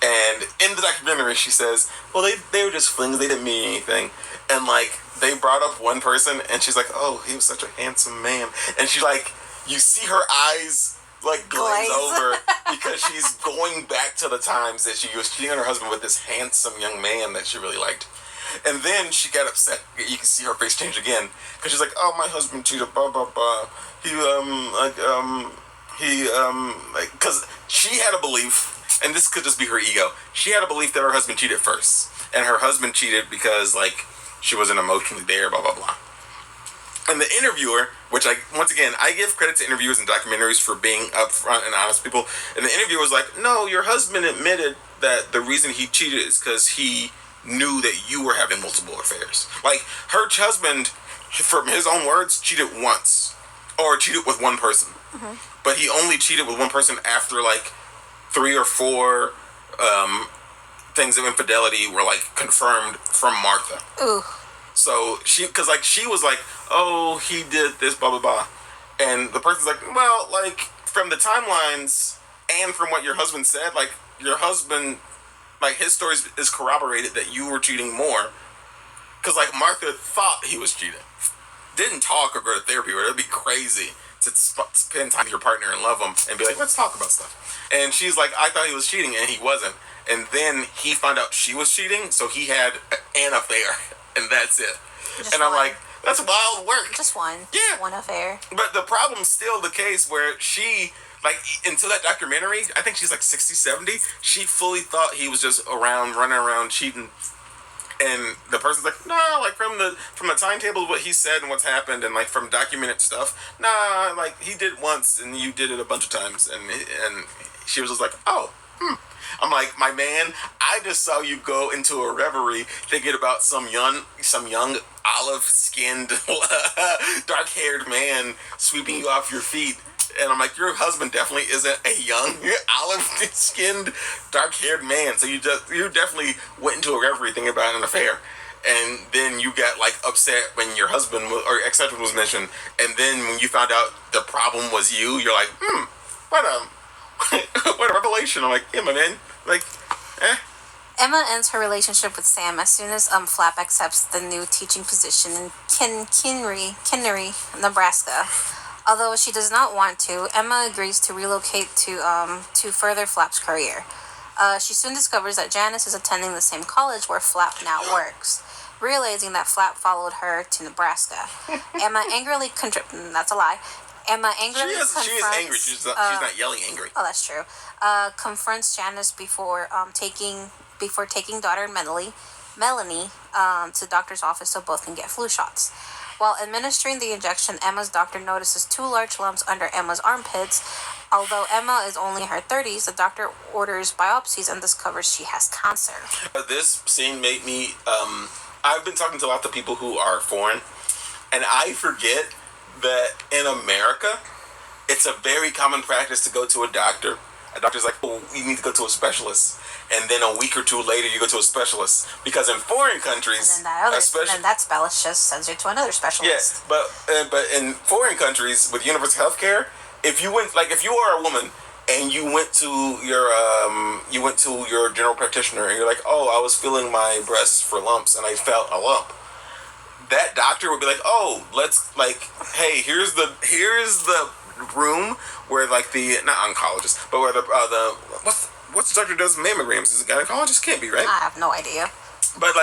And in the documentary, she says, well, they were just flings. They didn't mean anything. And, like, they brought up one person, and she's like, oh, he was such a handsome man. And she, like, you see her eyes... like glaze over because she's going back to the times that she was cheating on her husband with this handsome young man that she really liked. And then she got upset. You can see her face change again because she's like, oh, my husband cheated, blah, blah, blah. Because she had a belief, and this could just be her ego, she had a belief that her husband cheated first. And her husband cheated because, like, she wasn't emotionally there, blah, blah, blah. And the interviewer, which once again, I give credit to interviewers and documentaries for being upfront and honest people. And the interviewer was like, no, your husband admitted that the reason he cheated is because he knew that you were having multiple affairs. Like, her husband, from his own words, cheated once. Or cheated with one person. Mm-hmm. But he only cheated with one person after, like, 3 or 4 things of infidelity were, like, confirmed from Martha. Ooh. So, because, like, she was like, oh, he did this, blah, blah, blah. And the person's like, well, like, from the timelines and from what your husband said, like, your husband, like, his story is corroborated that you were cheating more. Because, like, Martha thought he was cheating. Didn't talk or go to therapy, or it'd be crazy to spend time with your partner and love them and be like, let's talk about stuff. And she's like, I thought he was cheating, and he wasn't. And then he found out she was cheating, so he had an affair, and that's it. Just and I'm one. like, that's wild work. Just one. Yeah. Just one affair. But the problem's still the case where she, like, until that documentary, I think she's like 60, 70, she fully thought he was just around, running around, cheating. And the person's like, no, like, from the timetable, what he said and what's happened, and, like, from documented stuff, nah, like, he did it once, and you did it a bunch of times. And she was just like, oh, I'm like, my man, I just saw you go into a reverie thinking about some young olive-skinned, dark-haired man sweeping you off your feet. And I'm like, your husband definitely isn't a young, olive-skinned, dark-haired man. So you definitely went into a reverie thinking about an affair. And then you got, like, upset when your husband or ex-husband was mentioned. And then when you found out the problem was you, you're like, what a revelation. I'm like, yeah, my man. Like, Emma ends her relationship with Sam as soon as Flap accepts the new teaching position in Kinnery, Nebraska. Although she does not want to, Emma agrees to relocate to further Flap's career. She soon discovers that Janice is attending the same college where Flap now works. Realizing that Flap followed her to Nebraska, Emma angrily that's a lie. Emma angrily confronts... She is angry. She's not yelling angry. Oh, that's true. Confronts Janice before taking daughter Melanie to the doctor's office so both can get flu shots. While administering the injection, Emma's doctor notices 2 large lumps under Emma's armpits. Although Emma is only in her 30s, the doctor orders biopsies and discovers she has cancer. This scene made me... I've been talking to lots of people who are foreign, and I forget that in America, it's a very common practice to go to a doctor. A doctor's like, oh, you need to go to a specialist. And then a week or 2 later, you go to a specialist. Because in foreign countries... And then that specialist just sends you to another specialist. Yes, but in foreign countries, with universal health care, if you are a woman and you went to your general practitioner and you're like, oh, I was feeling my breasts for lumps and I felt a lump, that doctor would be like, oh, let's, like, hey, here's the room where, like, the, not oncologist, but where the what's the doctor does mammograms? Is a gynecologist? Can't be, right? I have no idea. But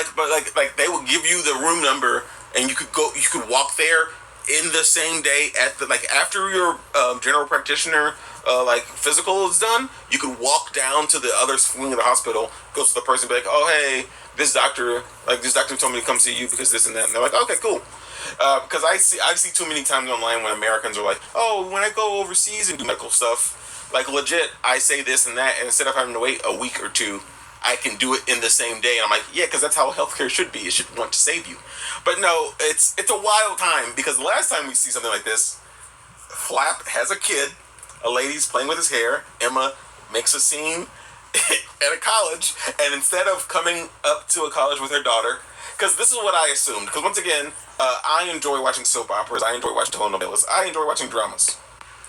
they will give you the room number and you could walk there in the same day after your general practitioner physical is done. You could walk down to the other wing of the hospital, go to the person, and be like, oh, hey, this doctor told me to come see you because this and that. And they're like, okay, cool. Because I see too many times online when Americans are like, oh, when I go overseas and do medical stuff, like, legit, I say this and that, and instead of having to wait a week or 2, I can do it in the same day. And I'm like, yeah, because that's how healthcare should be. It should want to save you. But no, it's a wild time, because the last time we see something like this, Flap has a kid, a lady's playing with his hair, Emma makes a scene at a college, and instead of coming up to a college with her daughter, because this is what I assumed, because once again, I enjoy watching soap operas, I enjoy watching telenovelas, I enjoy watching dramas.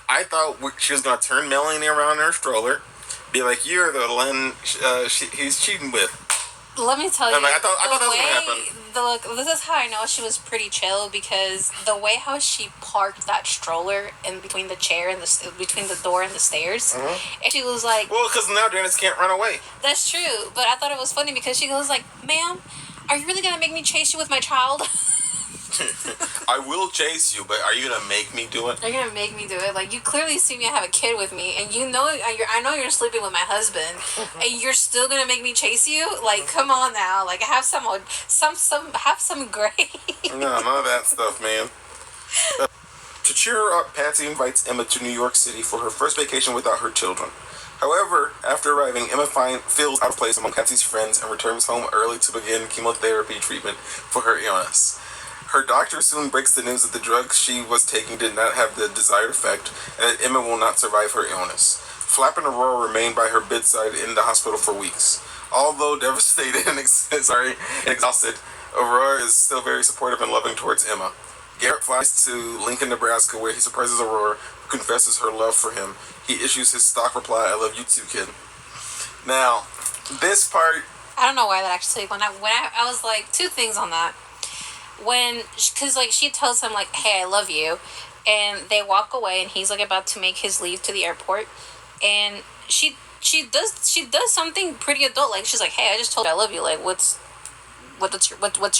I thought she was going to turn Melanie around in her stroller, be like, you're the Len he's cheating with. Let me tell you, I thought that was going to happen. This is how I know she was pretty chill, because the way how she parked that stroller in between the chair and between the door and the stairs, and she was like... Well, because now Janice can't run away. That's true, but I thought it was funny because she goes like, ma'am, are you really going to make me chase you with my child? I will chase you, but are you gonna make me do it? You're gonna make me do it. Like, you clearly see me. I have a kid with me, and I know you're sleeping with my husband, and you're still gonna make me chase you. Like, come on now. Like, have some grace. No, none of that stuff, man. To cheer her up, Patsy invites Emma to New York City for her first vacation without her children. However, after arriving, Emma feels out of place among Patsy's friends and returns home early to begin chemotherapy treatment for her illness. Her doctor soon breaks the news that the drugs she was taking did not have the desired effect and that Emma will not survive her illness. Flap and Aurora remain by her bedside in the hospital for weeks. Although devastated and exhausted, Aurora is still very supportive and loving towards Emma. Garrett flies to Lincoln, Nebraska, where he surprises Aurora, who confesses her love for him. He issues his stock reply, "I love you too, kid." Now, this part... I don't know why that actually... When I was like, two things on that. Because, like, she tells him, like, hey, I love you. And they walk away, and he's, like, about to make his leave to the airport. And she does something pretty adult. Like, she's like, hey, I just told you I love you. Like, what's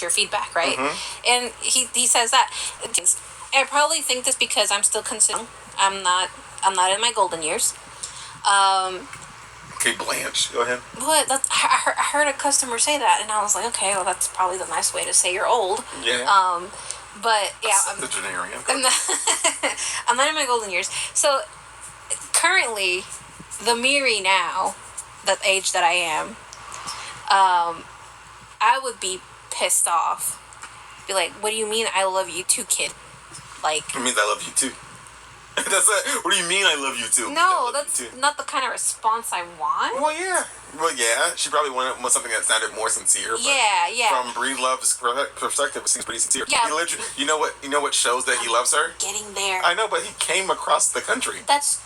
your feedback, right? Mm-hmm. And he says that. I probably think this because I'm still considering. I'm not in my golden years. Okay, Blanche, go ahead. But I heard a customer say that, and I was like, okay, well, that's probably the nice way to say you're old. Yeah. But yeah, the generic. I'm not in my golden years. So currently, the Miri now, that age that I am, I would be pissed off. Be like, what do you mean I love you too, kid? Like, it means I love you too. That's it. What do you mean I love you too? No, that's not the kind of response I want. Well, yeah. She probably wanted something that sounded more sincere. But yeah. From Breed Love's perspective, it seems pretty sincere. Yeah. You know what shows that he loves her? Getting there. I know, but he came across the country. That's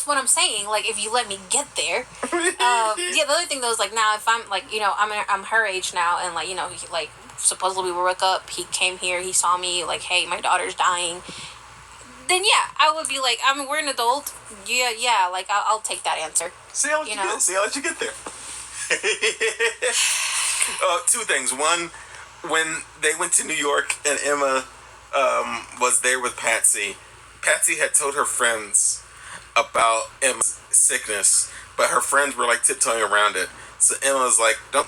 what I'm saying. Like, if you let me get there. The other thing though is, like, now if I'm like, I'm her age now, and like, like supposedly we woke up. He came here. He saw me. Like, hey, my daughter's dying. Then I would be like, we're an adult. Yeah, like I'll take that answer. See, I'll let you get there. Two things. One, when they went to New York and Emma was there with Patsy had told her friends about Emma's sickness, but her friends were like tiptoeing around it. So Emma was like, don't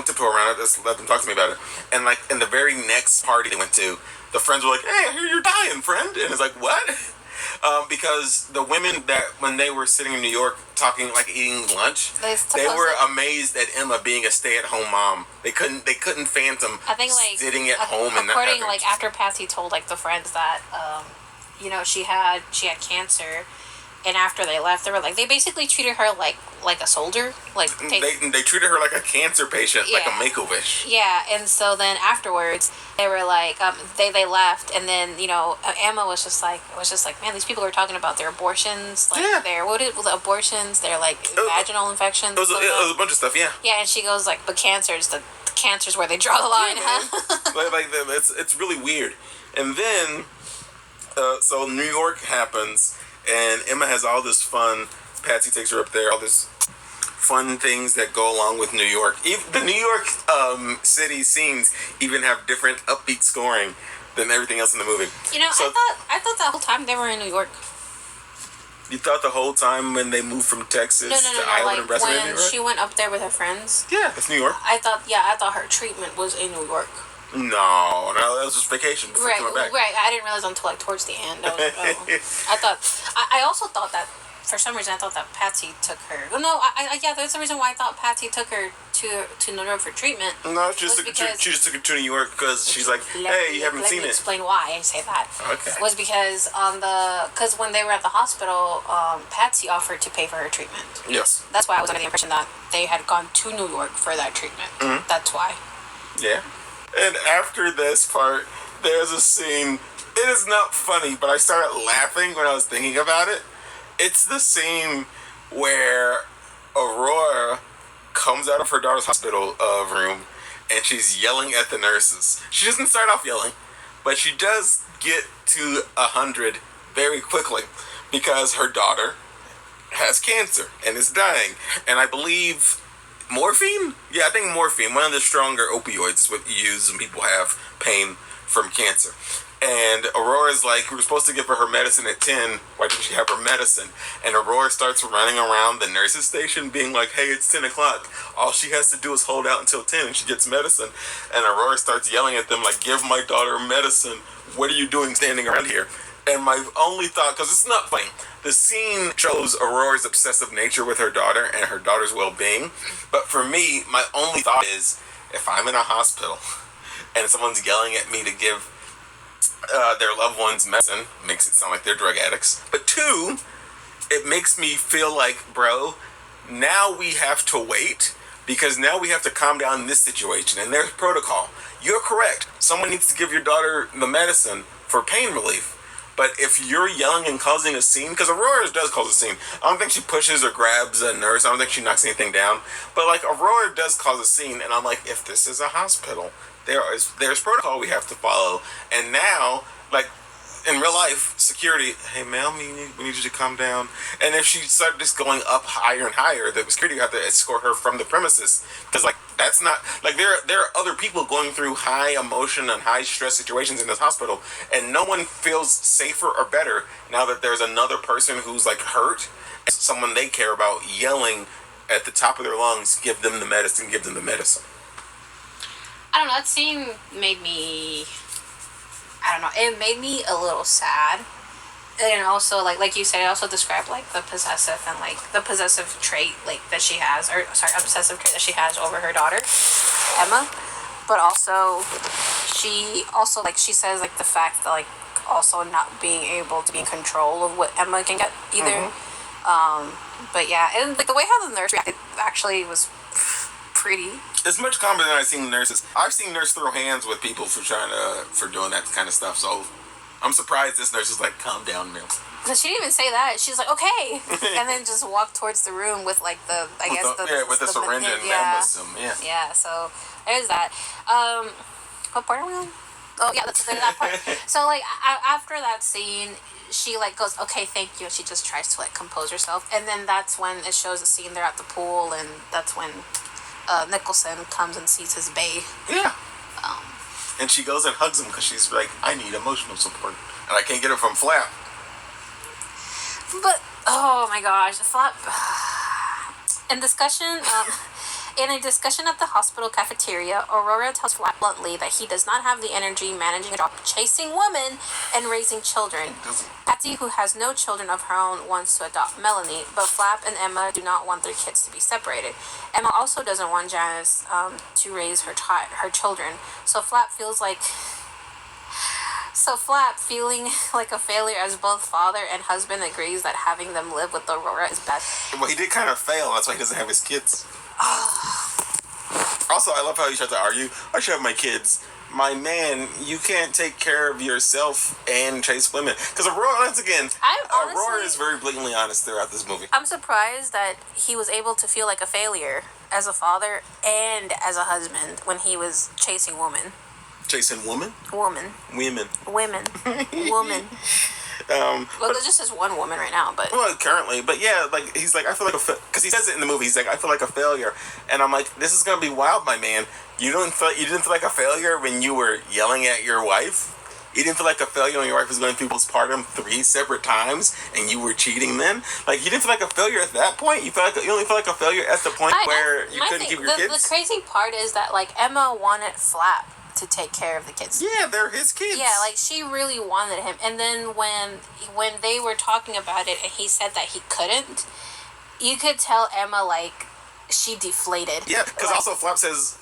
tiptoe around it. Just let them talk to me about it. And like in the very next party they went to, the friends were like, hey, I hear you're dying, friend. And it's like, what? Because the women that, when they were sitting in New York talking, like eating lunch, they were amazed at Emma being a stay-at-home mom. They couldn't fathom sitting at home and not having... According, after Patsy told, like, the friends that, she had cancer, and after they left, they were like, they basically treated her like a soldier. Like, they treated her like a cancer patient, like a Make-A-Wish. Yeah, and so then afterwards, they were like, they left, and then, Emma was just like, man, these people are talking about their abortions, like, the abortions, their, like, vaginal infections. It was a bunch of stuff, yeah. Yeah, and she goes, like, but cancer's where they draw the line, huh? It's really weird. And then, so New York happens, and Emma has all this fun. Patsy takes her up there, all this fun things that go along with New York. Even the New York city scenes even have different upbeat scoring than everything else in the movie. I thought that whole time they were in New York. You thought the whole time when they moved from Texas to Iowa like and Nebraska? When she went up there with her friends. Yeah, that's New York. I thought her treatment was in New York. No, that was just vacation before coming back. Right. I didn't realize until like towards the end. I was like, I also thought that for some reason I thought that Patsy took her. Well, no, that's the reason why I thought Patsy took her to New York for treatment. No, she just took her to New York because she's like, hey, you haven't seen it. Let me explain why I say that. Okay. Was because when they were at the hospital, Patsy offered to pay for her treatment. Yes. That's why I was under the impression that they had gone to New York for that treatment. Mm-hmm. That's why. Yeah. And after this part, there's a scene. It is not funny, but I started laughing when I was thinking about it. It's the scene where Aurora comes out of her daughter's hospital room and she's yelling at the nurses. She doesn't start off yelling, but she does get to 100 very quickly because her daughter has cancer and is dying. And I believe morphine? Yeah, I think morphine, one of the stronger opioids, is what you use when people have pain from cancer. And Aurora's like, we were supposed to give her medicine at 10. Why didn't she have her medicine? And Aurora starts running around the nurse's station being like, hey, it's 10 o'clock. All she has to do is hold out until 10 and she gets medicine. And Aurora starts yelling at them like, give my daughter medicine. What are you doing standing around here? And my only thought, because it's not funny, the scene shows Aurora's obsessive nature with her daughter and her daughter's well-being. But for me, my only thought is, if I'm in a hospital and someone's yelling at me to give their loved ones medicine, makes it sound like they're drug addicts. But two, it makes me feel like, bro, now we have to wait because now we have to calm down in this situation. And there's protocol. You're correct. Someone needs to give your daughter the medicine for pain relief. But if you're yelling and causing a scene, because Aurora does cause a scene. I don't think she pushes or grabs a nurse. I don't think she knocks anything down. But like Aurora does cause a scene, and I'm like, if this is a hospital, there's protocol we have to follow. And now, like in real life, security, hey ma'am, we need you to calm down. And if she started just going up higher and higher, the security would have to escort her from the premises. Because like that's not like there are other people going through high emotion and high stress situations in this hospital, and no one feels safer or better now that there's another person who's like hurt, and someone they care about yelling at the top of their lungs, give them the medicine. I don't know, that scene made me, I don't know, it made me a little sad. And also, like you said, it also described, like, the possessive and, like, the possessive trait, like, that she has, or, sorry, obsessive trait that she has over her daughter, Emma. But also, like, she says, like, the fact that, like, also not being able to be in control of what Emma can get, either. But, yeah, and, like, the way how the nurse reacted actually was pretty. It's much calmer than I've seen nurses. I've seen nurses throw hands with people for doing that kind of stuff, so I'm surprised this nurse is like, calm down, ma'am. So she didn't even say that. She's like, okay, and then just walked towards the room with like with the syringe and medicine. Yeah. So there's that. What part are we on? Oh yeah, that's that part. So like after that scene, she like goes, okay, thank you. She just tries to like compose herself, and then that's when it shows the scene they're at the pool, and that's when Nicholson comes and sees his bae. Yeah. And she goes and hugs him because she's like, I need emotional support. And I can't get it from Flap. But, oh my gosh, Flap. In a discussion at the hospital cafeteria, Aurora tells Flap bluntly that he does not have the energy managing a job, chasing women, and raising children. Patsy, who has no children of her own, wants to adopt Melanie, but Flap and Emma do not want their kids to be separated. Emma also doesn't want Janice to raise her children, so Flap feeling like a failure as both father and husband agrees that having them live with Aurora is bad. Well, he did kind of fail. That's why he doesn't have his kids. Also, I love how he tries to argue, I should have my kids. My man, you can't take care of yourself and chase women. Because Aurora, once again, Aurora is very blatantly honest throughout this movie. I'm surprised that he was able to feel like a failure as a father and as a husband when he was chasing women. Chasing women? Women. Well, there's just one woman right now, but... Well, currently. But yeah, like, he's like, I feel like because he says it in the movie, he's like, I feel like a failure. And I'm like, this is going to be wild, my man. You didn't feel like a failure when you were yelling at your wife? You didn't feel like a failure when your wife was going through postpartum 3 separate times and you were cheating then? Like, you didn't feel like a failure at that point? You only feel like a failure at the point where you couldn't keep your kids? The crazy part is that, like, Emma wanted Flap to take care of the kids. Yeah, they're his kids. Yeah, like, she really wanted him. And then when they were talking about it and he said that he couldn't, you could tell Emma, like, she deflated. Yeah, because also Flap says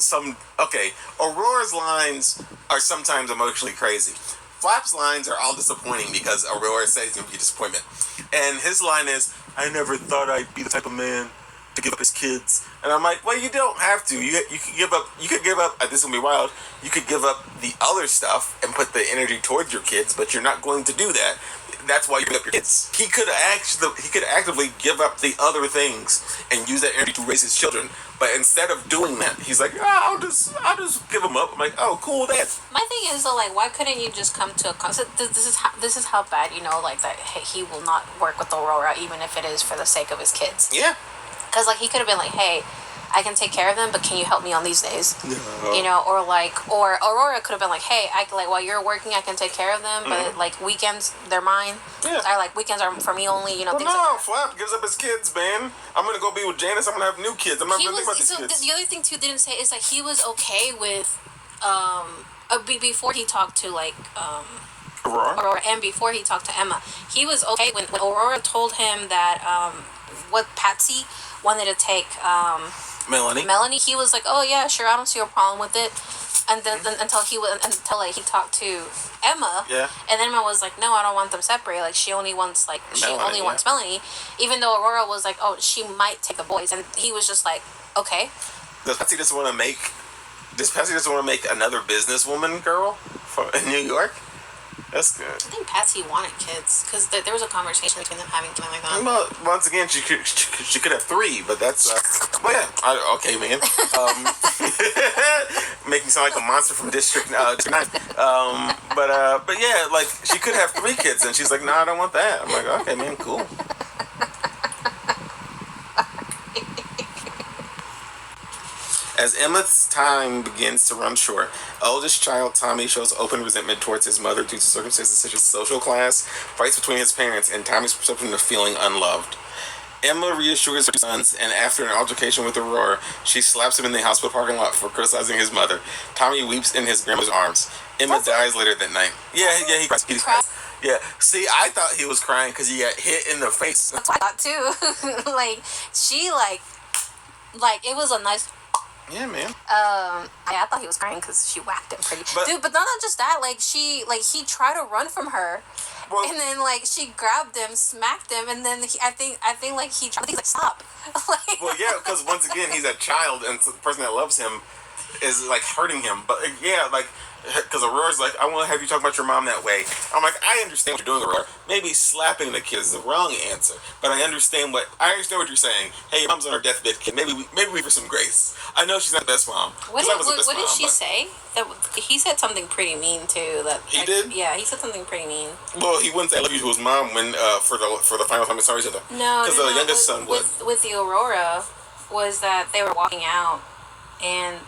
Aurora's lines are sometimes emotionally crazy. Flap's lines are all disappointing because Aurora says he's going to be a disappointment. And his line is, I never thought I'd be the type of man to give up his kids. And I'm like, well, you don't have to. You could give up, this is going to be wild, you could give up the other stuff and put the energy towards your kids, but you're not going to do that. That's why you give up your kids. He could actively give up the other things and use that energy to raise his children. But instead of doing that, he's like, I'll just give them up. I'm like, oh, cool, Dad. My thing is, though, like, why couldn't you just come to a concept? This is how bad, like, that he will not work with Aurora, even if it is for the sake of his kids. Yeah. Because, like, he could have been like, hey, I can take care of them, but can you help me on these days? No. Or Aurora could have been like, hey, while you're working, I can take care of them, but, like, weekends, they're mine. Yeah. Or, like, weekends are for me only, Well, things no, like that. Flap gives up his kids, man. I'm going to go be with Janice. I'm going to have new kids. I'm not going to think about these kids. The other thing, too, didn't say is, like, he was okay with, before he talked to, like, Aurora, and before he talked to Emma, he was okay when Aurora told him that what Patsy wanted to take Melanie. He was like, oh yeah, sure, I don't see a problem with it. And then until he talked to Emma, and then Emma was like, no, I don't want them separated. Like she only wants Melanie, even though Aurora was like, oh, she might take the boys, and he was just like, okay. Does Patsy just want to make another businesswoman girl in New York? That's good. I think Patsy wanted kids because there was a conversation between them having something like that. Well, once again, she could have 3, but that's well, yeah. Okay, man. Make me sound like a monster from District 9. But yeah, like she could have 3 kids, and she's like, "No, I don't want that." I'm like, "Okay, man, cool." As Emma's time begins to run short, eldest child Tommy shows open resentment towards his mother due to circumstances such as social class, fights between his parents, and Tommy's perception of feeling unloved. Emma reassures her sons, and after an altercation with Aurora, she slaps him in the hospital parking lot for criticizing his mother. Tommy weeps in his grandma's arms. Emma dies later that night. Yeah, he cries. Yeah, see, I thought he was crying because he got hit in the face. That's what I thought too. Like, she it was a nice... Yeah, man. I thought he was crying because she whacked him pretty. But not just that. He tried to run from her, and then she grabbed him, smacked him, and then I think he's like, stop. Well, yeah, because once again he's a child, and the person that loves him is hurting him. But yeah, because Aurora's like, I want to have you talk about your mom that way. I'm like, I understand what you're doing, Aurora. Maybe slapping the kid is the wrong answer, but I understand what you're saying. Hey, your mom's on her deathbed, kid. Maybe we for some grace. I know she's not the best mom. What did she say? That he said something pretty mean too. That he did. Yeah, he said something pretty mean. Well, he wouldn't say I love you to his mom when for the final time they saw each other. No, because the youngest son would. With the Aurora was that they were walking out, and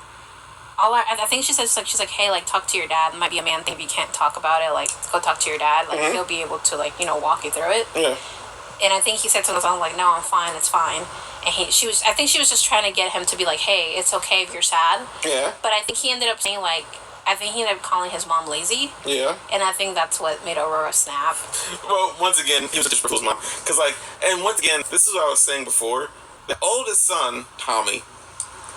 I think she said she's like, hey, talk to your dad. It might be a man thing if you can't talk about it. Go talk to your dad. He'll be able to walk you through it. Yeah. And I think he said something like, no, I'm fine. It's fine. And I think she was just trying to get him to be like, hey, it's okay if you're sad. Yeah. But I think he ended up saying he ended up calling his mom lazy. Yeah. And I think that's what made Aurora snap. Well, once again, he was disrespectful to his mom. Because, and once again, this is what I was saying before. The oldest son, Tommy,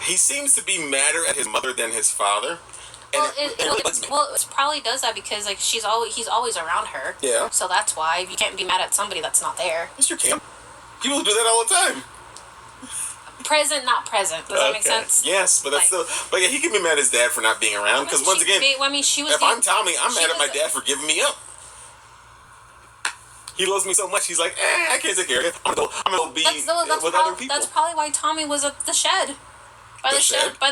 he seems to be madder at his mother than his father. Well, it probably does that because he's always around her. Yeah. So that's why you can't be mad at somebody that's not there. Yes, you can. People do that all the time. Present, not present. Does that make sense? Yes, but that's still. But yeah, he can be mad at his dad for not being around. Because once again, if I'm Tommy, I'm mad at my dad for giving me up. He loves me so much. He's like, I can't take care of it. I'm gonna be with other people. That's probably why Tommy was at the shed. By the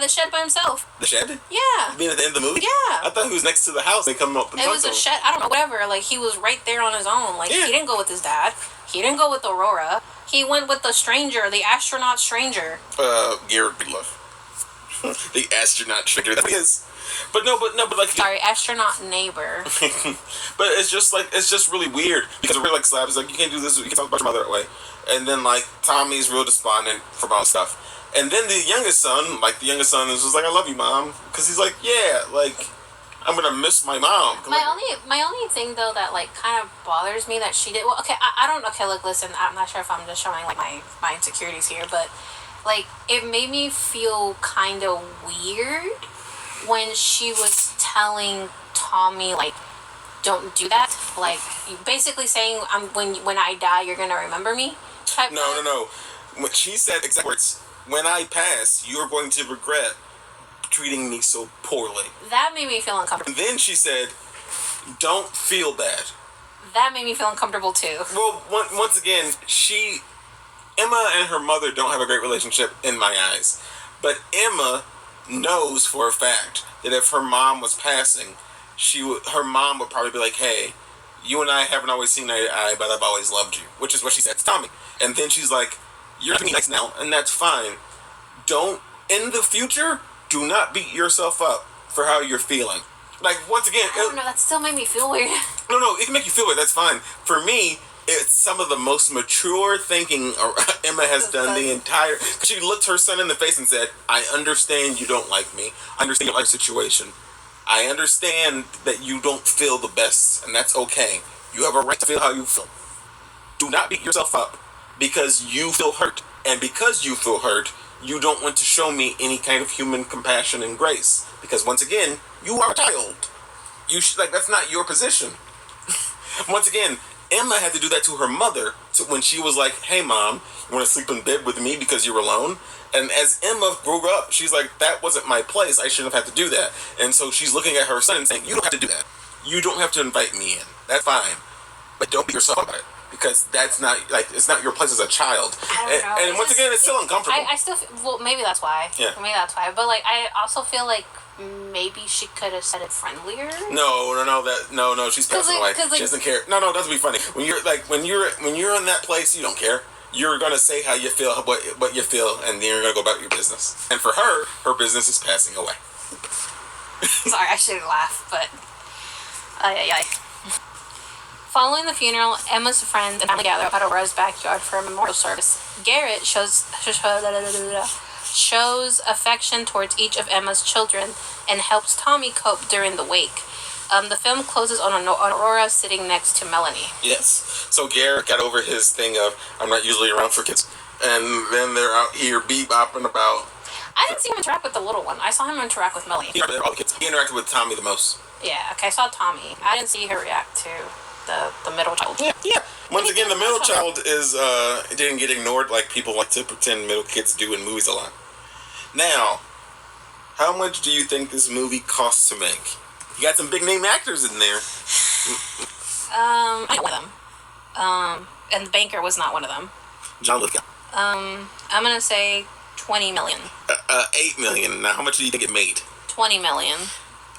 shed by himself. The shed? Yeah. You mean at the end of the movie? Yeah. I thought he was next to the house. They come up and it was a shed. I don't know, whatever. He was right there on his own. He didn't go with his dad. He didn't go with Aurora. He went with the stranger, the astronaut stranger. Garrett Bigelow. The astronaut stranger. That is. But sorry, astronaut neighbor. But it's just really weird because we're slabs. You can't do this. You can't talk about your mother that way. And then Tommy's real despondent for all stuff. And then the youngest son is just like, I love you, Mom. Because he's like, yeah, I'm going to miss my mom. My only thing, though, that, kind of bothers me that she did... Well, okay, I don't... Okay, listen, I'm not sure if I'm just showing, my insecurities here, but, it made me feel kind of weird when she was telling Tommy, don't do that. Basically saying, when I die, you're going to remember me. No. When she said exact words... When I pass, you're going to regret treating me so poorly. That made me feel uncomfortable. And then she said, don't feel bad. That made me feel uncomfortable too. Well, once again, Emma and her mother don't have a great relationship in my eyes. But Emma knows for a fact that if her mom was passing, her mom would probably be like, hey, you and I haven't always seen eye to eye, but I've always loved you. Which is what she said to Tommy. And then she's like, you're being nice now, and that's fine. In the future, do not beat yourself up for how you're feeling. Once again... I don't know, that still made me feel weird. No, it can make you feel weird, that's fine. For me, it's some of the most mature thinking Emma has done the entire... She looked her son in the face and said, I understand you don't like me. I understand your life situation. I understand that you don't feel the best, and that's okay. You have a right to feel how you feel. Do not beat yourself up because you feel hurt. And because you feel hurt, you don't want to show me any kind of human compassion and grace. Because once again, you are a child. That's not your position. Once again, Emma had to do that to her mother when she was like, hey mom, you want to sleep in bed with me because you're alone? And as Emma grew up, she's like, that wasn't my place. I shouldn't have had to do that. And so she's looking at her son and saying, you don't have to do that. You don't have to invite me in. That's fine. But don't beat yourself up about it. Because that's not, it's not your place as a child. I don't know. And once again, it's still uncomfortable. I still, maybe that's why. Yeah. Maybe that's why. But, I also feel like maybe she could have said it friendlier. No, she's passing away. She doesn't care. No, it doesn't be funny. When you're in that place, you don't care. You're gonna say how you feel, what you feel, and then you're gonna go about your business. And for her business is passing away. Sorry, I shouldn't laugh, but Following the funeral, Emma's friends and family gather at Aurora's backyard for a memorial service. Garrett shows affection towards each of Emma's children and helps Tommy cope during the wake. The film closes on Aurora sitting next to Melanie. Yes. So Garrett got over his thing of, I'm not usually around for kids. And then they're out here bebopping about. I didn't see him interact with the little one. I saw him interact with Melanie. He interacted with Tommy the most. Yeah, okay, I saw Tommy. I didn't see her react to the middle child. Yeah. Once again, the middle child didn't get ignored like people like to pretend middle kids do in movies a lot. Now, how much do you think this movie costs to make? You got some big name actors in there. I know one of them. And the banker was not one of them. John Lithgow. I'm gonna say 20 million. 8 million. Now, how much do you think it made? 20 million.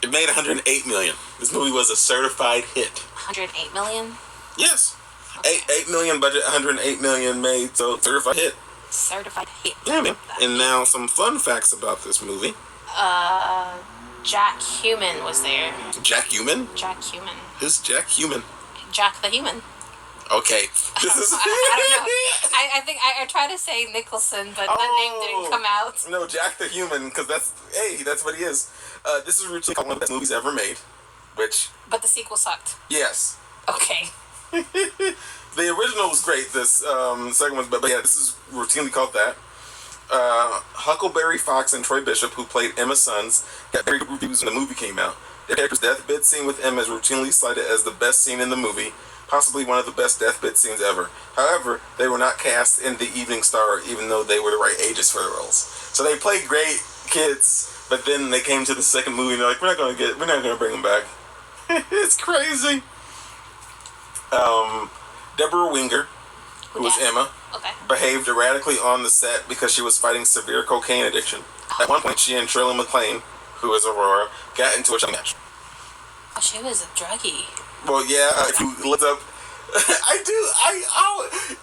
It made 108 million. This movie was a certified hit. 108 million? Yes. Okay. 8 million budget, 108 million made, so certified hit. Certified hit. Yeah, man. And now some fun facts about this movie. Jack Human was there. Jack Human? Jack Human. Who's Jack Human? Jack the Human. Okay. This is... I don't know. I think I tried to say Nicholson, but that name didn't come out. No, Jack the Human, because that's what he is. This is routinely called one of the best movies ever made, which... But the sequel sucked. Yes. Okay. The original was great, this second one, but yeah, this is routinely called that. Huckleberry Fox and Troy Bishop, who played Emma's sons, got very good reviews when the movie came out. Their character's deathbed scene with Emma is routinely cited as the best scene in the movie, possibly one of the best deathbed scenes ever. However, they were not cast in The Evening Star, even though they were the right ages for the roles. So they played great kids, but then they came to the second movie and they're like, we're not gonna bring them back. It's crazy. Deborah Winger, who was Emma, behaved erratically on the set because she was fighting severe cocaine addiction. At one point, she and Shirley MacLaine, who is Aurora, got into a shouting match. Oh, she was a druggie. Well, yeah, if you look up...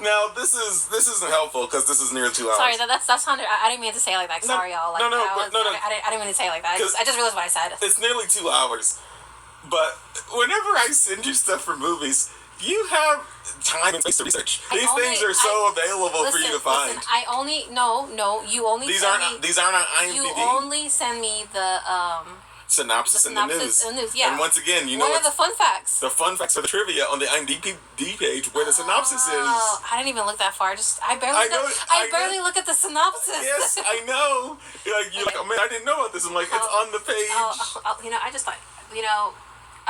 Now, this isn't helpful because this is near 2 hours. Sorry, that sounded... I didn't mean to say it like that. Sorry, y'all. No. I didn't mean to say it like that. I just realized what I said. It's nearly 2 hours. But whenever I send you stuff for movies... You have time and space to research. These things are so available for you to find. You only these aren't on IMDb. You only send me the synopsis in the news. Yeah. And once again, what are the fun facts? The fun facts are the trivia on the IMDb page where the synopsis is. I didn't even look that far. I barely look at the synopsis. Yes, I know. You're like, oh man, I didn't know about this. I'm like, it's on the page. I just thought,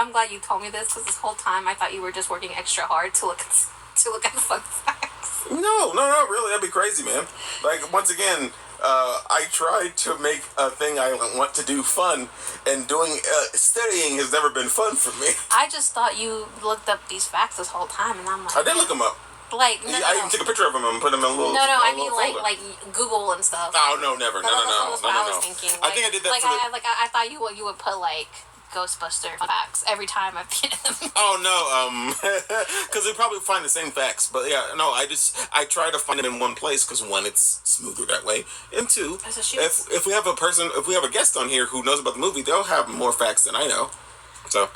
I'm glad you told me this because this whole time I thought you were just working extra hard to look at the fun facts. No, not really. That'd be crazy, man. Like, once again, I tried to make a thing I want to do fun, and studying has never been fun for me. I just thought you looked up these facts this whole time, and I'm like... I did look them up. I even took a picture of them and put them in a little... I mean like Google and stuff. Oh, no, never. No. That's what I was thinking. I think I did that I thought you would put, Ghostbuster facts every time I've been in them. Oh no, because they probably find the same facts, but yeah, no, I try to find them in one place because one, it's smoother that way, and two, if we have a guest on here who knows about the movie, they'll have more facts than I know. So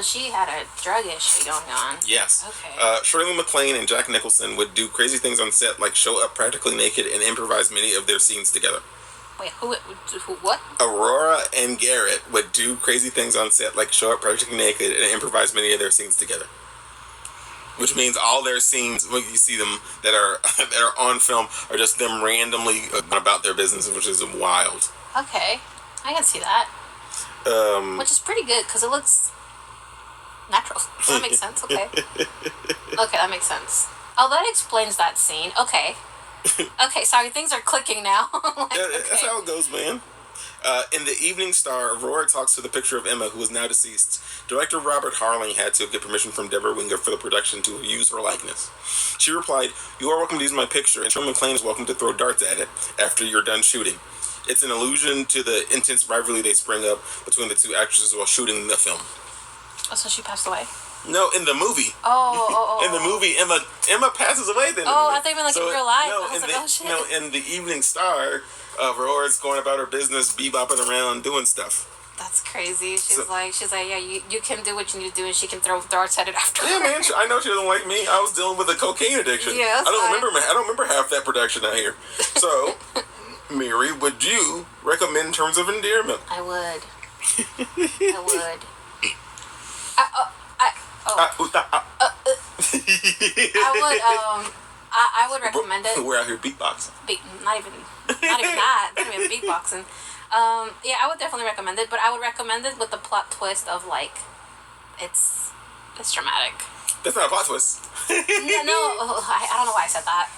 she had a drug issue going on. Yes. Okay. Shirley MacLaine and Jack Nicholson would do crazy things on set, like show up practically naked and improvise many of their scenes together. Wait, who what? Aurora and Garrett would do crazy things on set, like show up practically naked and improvise many of their scenes together. Which means all their scenes, when you see them that are on film, are just them randomly about their business, which is wild. Okay, I can see that. Which is pretty good because it looks natural. So that makes sense. Okay. Okay, that makes sense. Oh, that explains that scene. Okay. Okay, sorry, things are clicking now. Like, okay. That's how it goes, man. In the Evening Star, Aurora talks to the picture of Emma, who is now deceased. Director Robert Harling had to get permission from Deborah Winger for the production to use her likeness. She replied, "You are welcome to use my picture, and Shirley MacLaine is welcome to throw darts at it after you're done shooting." It's an allusion to the intense rivalry they spring up between the two actresses while shooting the film. Oh, so she passed away? No, in the movie. Oh. In the movie, Emma passes away. Then. Oh, I thought you meant like in real life. No, I was like, oh shit. in the Evening Star, Aurora's going about her business, bebopping around, doing stuff. That's crazy. She's like, yeah, you can do what you need to do, and she can throw darts at it after. Yeah, man. I know she doesn't like me. I was dealing with a cocaine addiction. Yeah, I don't remember half that production out here. So, Miri, would you recommend Terms of Endearment? I would. I would recommend it. We're out here beatboxing. Not even that. Not even beatboxing. Yeah, I would definitely recommend it, but I would recommend it with the plot twist of like, it's dramatic. That's not a plot twist. No, I don't know why I said that.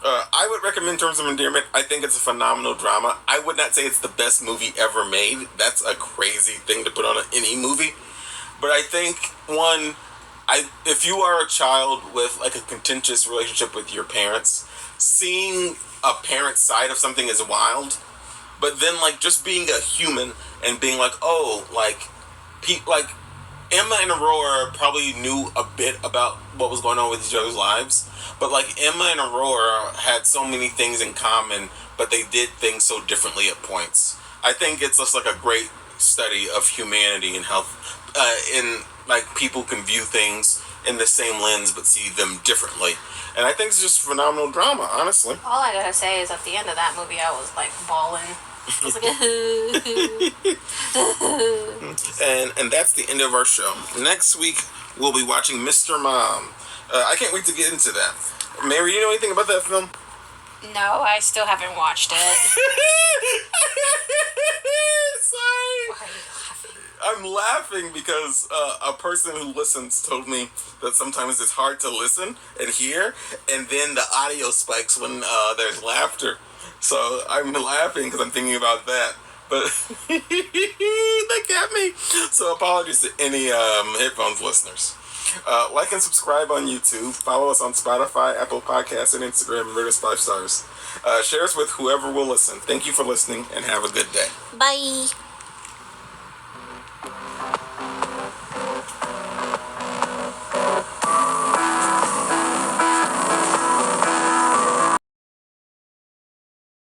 I would recommend Terms of Endearment. I think it's a phenomenal drama. I would not say it's the best movie ever made. That's a crazy thing to put on any movie. But I think, if you are a child with like a contentious relationship with your parents, seeing a parent's side of something is wild. But then like just being a human and being like, oh, like Emma and Aurora probably knew a bit about what was going on with each other's lives. But like Emma and Aurora had so many things in common, but they did things so differently at points. I think it's just like a great study of humanity and how in like people can view things in the same lens but see them differently. And I think it's just phenomenal drama, honestly. All I gotta say is at the end of that movie I was like bawling. I was like, and that's the end of our show. Next week we'll be watching Mr. Mom. I can't wait to get into that. Mary, you know anything about that film? No, I still haven't watched it. Sorry. Why are you laughing? I'm laughing because a person who listens told me that sometimes it's hard to listen and hear, and then the audio spikes when there's laughter. So I'm laughing because I'm thinking about that. But that got me. So apologies to any headphones listeners. Like and subscribe on YouTube. Follow us on Spotify, Apple Podcasts, and Instagram, and rate us 5 stars. Share us with whoever will listen. Thank you for listening, and have a good day. Bye.